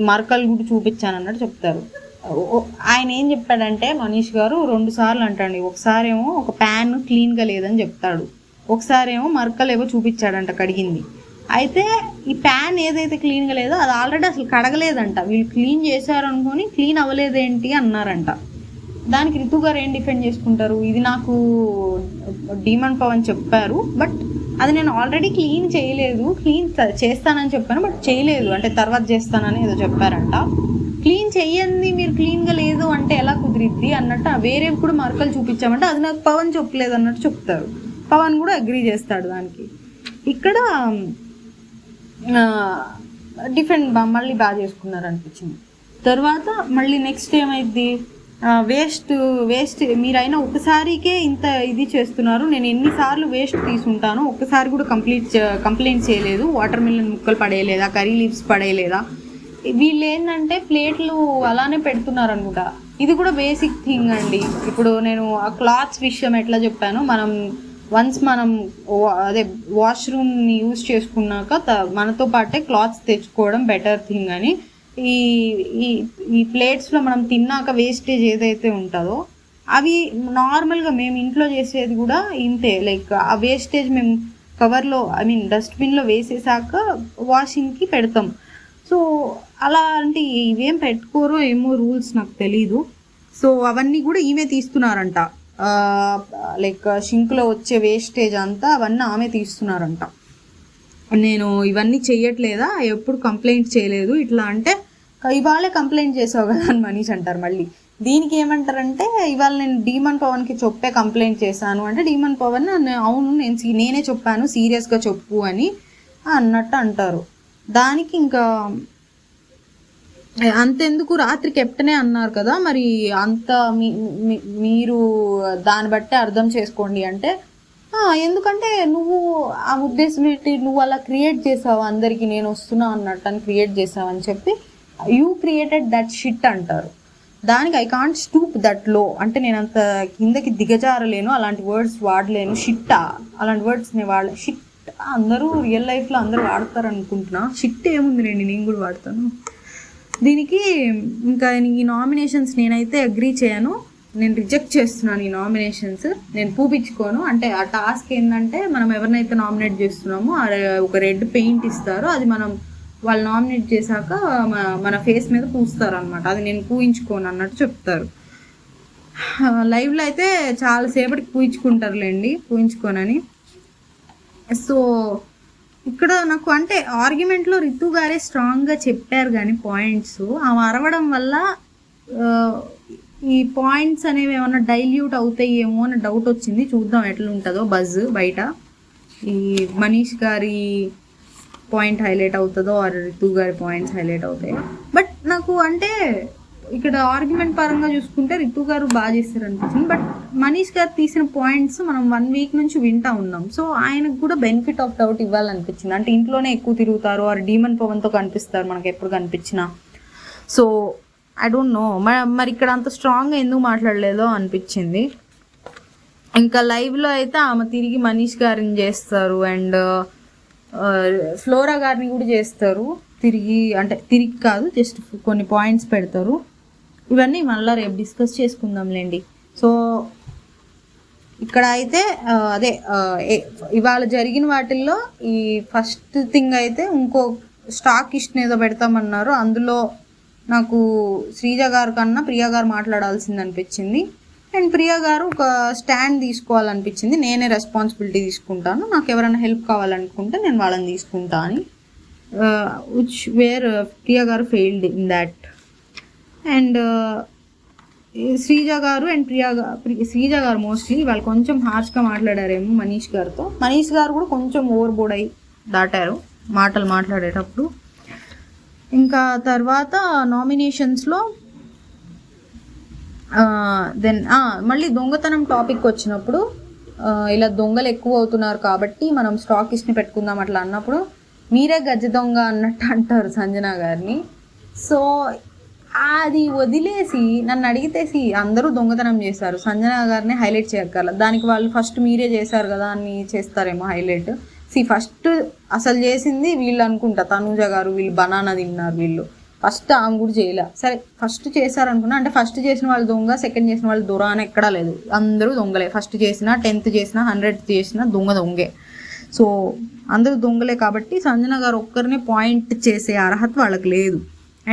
మరకలు కూడా చూపించాను అన్నట్టు చెప్తారు. ఆయన ఏం చెప్పాడంటే మనీష్ గారు 2 సార్లు అంటండి, ఒకసారేమో ఒక ప్యాన్ క్లీన్గా లేదని చెప్తాడు, ఒకసారేమో మరకలు ఏవో చూపించాడంట కడిగింది. అయితే ఈ ప్యాన్ ఏదైతే క్లీన్గా లేదో అది ఆల్రెడీ అసలు కడగలేదంట, వీళ్ళు క్లీన్ చేశారు అనుకొని క్లీన్ అవ్వలేదేంటి అన్నారంట. దానికి రితు గారు ఏం డిఫెండ్ చేసుకుంటారు, ఇది నాకు డీమన్ పవన్ చెప్పారు, బట్ అది నేను ఆల్రెడీ క్లీన్ చేయలేదు, క్లీన్ చేస్తానని చెప్పాను బట్ చేయలేదు, అంటే తర్వాత చేస్తానని ఏదో చెప్పారంట. క్లీన్ చెయ్యండి మీరు క్లీన్గా లేదు అంటే ఎలా కుదిరిద్ది అన్నట్టు వేరేవి కూడా మరకలు చూపించామంటే అది నాకు పవన్ చెప్పలేదు అన్నట్టు చెప్తారు. పవన్ కూడా అగ్రీ చేస్తాడు దానికి. ఇక్కడ డిఫెండ్ మళ్ళీ బాగా చేసుకున్నారు అనిపించింది. తర్వాత మళ్ళీ నెక్స్ట్ ఏమైంది, వేస్ట్ మీరైనా ఒకసారికే ఇంత ఇది చేస్తున్నారు, నేను ఎన్నిసార్లు వేస్ట్ తీసుకుంటాను, ఒక్కసారి కూడా కంప్లైంట్ చేయలేదు, వాటర్ మిలన్ ముక్కలు పడేయలేదా, కర్రీ లీవ్స్ పడేయలేదా, వీళ్ళు ఏంటంటే ప్లేట్లు అలానే పెడుతున్నారు అనుకుంటా. ఇది కూడా బేసిక్ థింగ్ అండి. ఇప్పుడు నేను ఆ క్లాత్స్ విషయం ఎట్లా చెప్పాను, మనం అదే వాష్రూమ్ని యూజ్ చేసుకున్నాక మనతో పాటే క్లాత్స్ తెచ్చుకోవడం బెటర్ థింగ్ అని. ఈ ప్లేట్స్లో మనం తిన్నాక వేస్టేజ్ ఏదైతే ఉంటుందో అవి నార్మల్గా మేము ఇంట్లో చేసేది కూడా ఇంతే, లైక్ ఆ వేస్టేజ్ మేము కవర్లో డస్ట్బిన్లో వేసేసాక వాషింగ్కి పెడతాం. సో అలా అంటే ఇవేం పెట్టుకోరో ఏమో రూల్స్ నాకు తెలీదు. సో అవన్నీ కూడా ఈమె తీస్తున్నారంట, లైక్ షింక్లో వచ్చే వేస్టేజ్ అంతా అవన్నీ ఆమె తీస్తున్నారంట. నేను ఇవన్నీ చెయ్యట్లేదా, ఎప్పుడు కంప్లైంట్ చేయలేదు ఇట్లా అంటే, ఇవాళే కంప్లైంట్ చేసావు కదా అని మనీష్ అంటారు. మళ్ళీ దీనికి ఏమంటారంటే, ఇవాళ నేను డీమన్ పవన్కి చెప్పే కంప్లైంట్ చేశాను అంటే, డీమన్ పవన్ అవును నేనే చెప్పాను సీరియస్గా చెప్పు అని అన్నట్టు అంటారు. దానికి ఇంకా అంతెందుకు, రాత్రి కెప్టెనే అన్నారు కదా, మరి అంత మీరు దాన్ని బట్టే అర్థం చేసుకోండి అంటే, ఎందుకంటే నువ్వు ఆ ఉద్దేశం ఏంటి, నువ్వు అలా క్రియేట్ చేసావు అందరికీ నేను వస్తున్నా అన్నట్టు అని క్రియేట్ చేసావు అని చెప్పి యూ క్రియేటెడ్ దట్ షిట్ అంటారు. దానికి ఐ కాంట్ స్టూప్ దట్ లో, అంటే నేను అంత కిందకి దిగజారలేను, అలాంటి వర్డ్స్ వాడలేను. షిట్టా అలాంటి వర్డ్స్ నేను షిట్ అందరూ రియల్ లైఫ్లో అందరూ వాడతారు అనుకుంటున్నా, షిట్ ఏముంది రండి నేను కూడా వాడతాను. దీనికి ఇంకా ఈ నామినేషన్స్ నేనైతే అగ్రీ చేయను, నేను రిజెక్ట్ చేస్తున్నాను ఈ నామినేషన్స్. నేను పూపించుకోను. అంటే ఆ టాస్క్ ఏంటంటే, మనం ఎవరినైతే నామినేట్ చేస్తున్నామో ఒక రెడ్ పెయింట్ ఇస్తారు, అది మనం వాళ్ళు నామినేట్ చేశాక మన ఫేస్ మీద పూస్తారు అనమాట. అది నేను పూయించుకోను అన్నట్టు చెప్తారు. లైవ్లో అయితే చాలాసేపటికి పూయించుకుంటారులేండి, పూయించుకోనని. సో ఇక్కడ నాకు అంటే ఆర్గ్యుమెంట్లో రితు గారే స్ట్రాంగ్గా చెప్పారు కానీ పాయింట్స్, ఆమె అరవడం వల్ల ఈ పాయింట్స్ అనేవి ఏమన్నా డైల్యూట్ అవుతాయేమో అని డౌట్ వచ్చింది. చూద్దాం ఎట్లా ఉంటుందో బజ్ బయట. ఈ మనీష్ గారి పాయింట్ హైలైట్ అవుతుందో ఆర్ రితు గారి పాయింట్స్ హైలైట్ అవుతాయో. బట్ నాకు అంటే ఇక్కడ ఆర్గ్యుమెంట్ పరంగా చూసుకుంటే రితు గారు బాగా చేస్తారు అనిపించింది. బట్ మనీష్ గారు తీసిన పాయింట్స్ మనం 1 వీక్ నుంచి వింటా ఉన్నాం. సో ఆయనకు కూడా బెనిఫిట్ ఆఫ్ డౌట్ ఇవ్వాలనిపించింది. అంటే ఇంట్లోనే ఎక్కువ తిరుగుతారు ఆర్ డీమన్ పవన్తో కనిపిస్తారు మనకు ఎప్పుడు కనిపించినా. సో ఐ డోంట్ నో మరి ఇక్కడ అంత స్ట్రాంగ్గా ఎందుకు మాట్లాడలేదో అనిపించింది. ఇంకా లైవ్లో అయితే ఆమె తిరిగి మనీష్ గారిని చేస్తారు అండ్ ఫ్లోరా గారిని కూడా చేస్తారు తిరిగి. అంటే తిరిగి కాదు, జస్ట్ కొన్ని పాయింట్స్ పెడతారు. ఇవన్నీ మళ్ళీ రేపు డిస్కస్ చేసుకుందాంలేండి. సో ఇక్కడ అయితే అదే ఇవాళ జరిగిన వాటిల్లో ఈ ఫస్ట్ థింగ్ అయితే ఇంకో స్టాక్ ఇష్ని ఏదో పెడతామన్నారు. అందులో నాకు శ్రీజ గారు కన్నా ప్రియా గారు మాట్లాడాల్సింది అనిపించింది. అండ్ ప్రియా గారు ఒక స్టాండ్ తీసుకోవాలనిపించింది. నేనే రెస్పాన్సిబిలిటీ తీసుకుంటాను, నాకు ఎవరైనా హెల్ప్ కావాలనుకుంటే నేను వాళ్ళని తీసుకుంటా అని, విచ్ వేర్ ప్రియా గారు failed in that. And Sreeja గారు అండ్ శ్రీజ గారు మోస్ట్లీ వాళ్ళు కొంచెం హార్ష్గా మాట్లాడారేమో మనీష్ గారితో. మనీష్ గారు కూడా కొంచెం ఓవర్ బోర్డ్ అయి దాటారు మాటలు మాట్లాడేటప్పుడు. ఇంకా తర్వాత నామినేషన్స్లో దెన్ మళ్ళీ దొంగతనం టాపిక్ వచ్చినప్పుడు ఇలా దొంగలు ఎక్కువ అవుతున్నారు కాబట్టి మనం స్టాకిస్ట్ని పెట్టుకుందాం అట్లా అన్నప్పుడు మీరే గజ్జ దొంగ అన్నట్టు అంటారు సంజన గారిని. సో అది వదిలేసి నన్ను అడిగితేసి అందరూ దొంగతనం చేశారు, సంజన గారిని హైలైట్ చేయక్కర్ల. దానికి వాళ్ళు ఫస్ట్ మీరే చేశారు కదా అని చేస్తారేమో హైలైట్. ఫస్ట్ అసలు చేసింది వీళ్ళు అనుకుంటా, తనూజ గారు. వీళ్ళు బనానా తిన్నారు వీళ్ళు. ఫస్ట్ ఆమె కూడా చేయలే. సరే ఫస్ట్ చేశారనుకున్నా, అంటే ఫస్ట్ చేసిన వాళ్ళు దొంగ, సెకండ్ చేసిన వాళ్ళు దొర అని ఎక్కడా లేదు. అందరూ దొంగలే. ఫస్ట్ చేసిన, 10th చేసిన, 100th చేసిన దొంగే. సో అందరూ దొంగలే కాబట్టి సంజన గారు ఒక్కరినే పాయింట్ చేసే అర్హత వాళ్ళకి లేదు.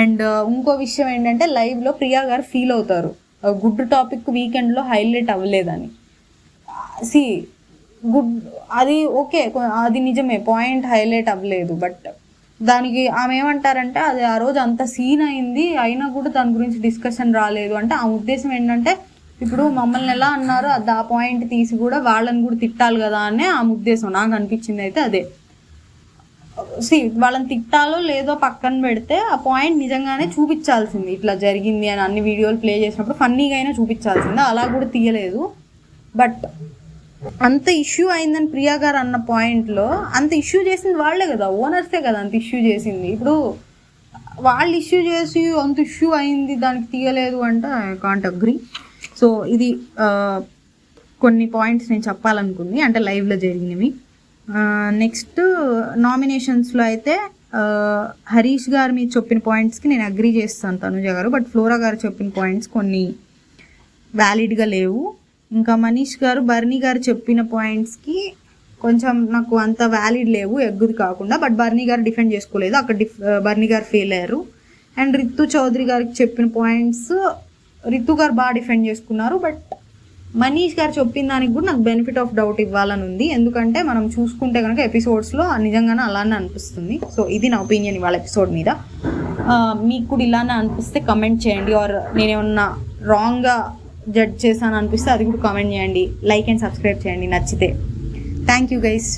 అండ్ ఇంకో విషయం ఏంటంటే లైవ్లో ప్రియా గారు ఫీల్ అవుతారు గుడ్ టాపిక్ వీకెండ్లో హైలైట్ అవ్వలేదని. గుడ్ అది ఓకే, అది నిజమే, పాయింట్ హైలైట్ అవ్వలేదు. బట్ దానికి ఆమె ఏమంటారంటే అది ఆ రోజు అంత సీన్ అయింది అయినా కూడా దాని గురించి డిస్కషన్ రాలేదు అంటే ఆ ఉద్దేశం ఏంటంటే ఇప్పుడు మమ్మల్ని ఎలా అన్నారో అది ఆ పాయింట్ తీసి కూడా వాళ్ళని కూడా తిట్టాలి కదా అనే ఆ ఉద్దేశం. నాకు అనిపించింది అయితే అదే. వాళ్ళని తిట్టాలో లేదో పక్కన పెడితే ఆ పాయింట్ నిజంగానే చూపించాల్సింది, ఇట్లా జరిగింది అని అన్ని వీడియోలు ప్లే చేసినప్పుడు ఫన్నీగా అయినా చూపించాల్సింది. అలా కూడా తీయలేదు. బట్ అంత ఇష్యూ అయిందని ప్రియా గారు అన్న పాయింట్లో అంత ఇష్యూ చేసింది వాళ్ళే కదా, ఓనర్సే కదా అంత ఇష్యూ చేసింది. ఇప్పుడు వాళ్ళు ఇష్యూ చేసి అంత ఇష్యూ అయింది దానికి తీయలేదు అంటే ఐ కాంట్ అగ్రీ. సో ఇది కొన్ని పాయింట్స్ నేను చెప్పాలనుకుంది అంటే లైవ్లో జరిగినవి. నెక్స్ట్ నామినేషన్స్లో అయితే హరీష్ గారు మీరు చెప్పిన పాయింట్స్కి నేను అగ్రీ చేస్తాను తనుజ గారు. బట్ ఫ్లోరా గారు చెప్పిన పాయింట్స్ కొన్ని వ్యాలిడ్గా లేవు. ఇంకా మనీష్ గారు బర్నీ గారు చెప్పిన పాయింట్స్కి కొంచెం నాకు అంత వ్యాలిడ్ లేవు, ఎగ్గుది కాకుండా. బట్ బర్నీ గారు డిఫెండ్ చేసుకోలేదు, అక్కడ బర్నీ గారు ఫెయిల్ అయ్యారు. అండ్ రితు చౌదరి గారికి చెప్పిన పాయింట్స్ రితు గారు బాగా డిఫెండ్ చేసుకున్నారు. బట్ మనీష్ గారు చెప్పిన దానికి కూడా నాకు బెనిఫిట్ ఆఫ్ డౌట్ ఇవ్వాలని ఉంది, ఎందుకంటే మనం చూసుకుంటే కనుక ఎపిసోడ్స్లో నిజంగానే అలానే అనిపిస్తుంది. సో ఇది నా ఒపీనియన్ ఇవాళ ఎపిసోడ్ మీద. మీకు కూడా ఇలానే అనిపిస్తే కమెంట్ చేయండి, ఆర్ నేనేమన్నా రాంగ్గా జడ్జ్ చేశాను అనిపిస్తే అది కూడా కామెంట్ చేయండి. లైక్ అండ్ సబ్స్క్రైబ్ చేయండి నచ్చితే. Thank you guys.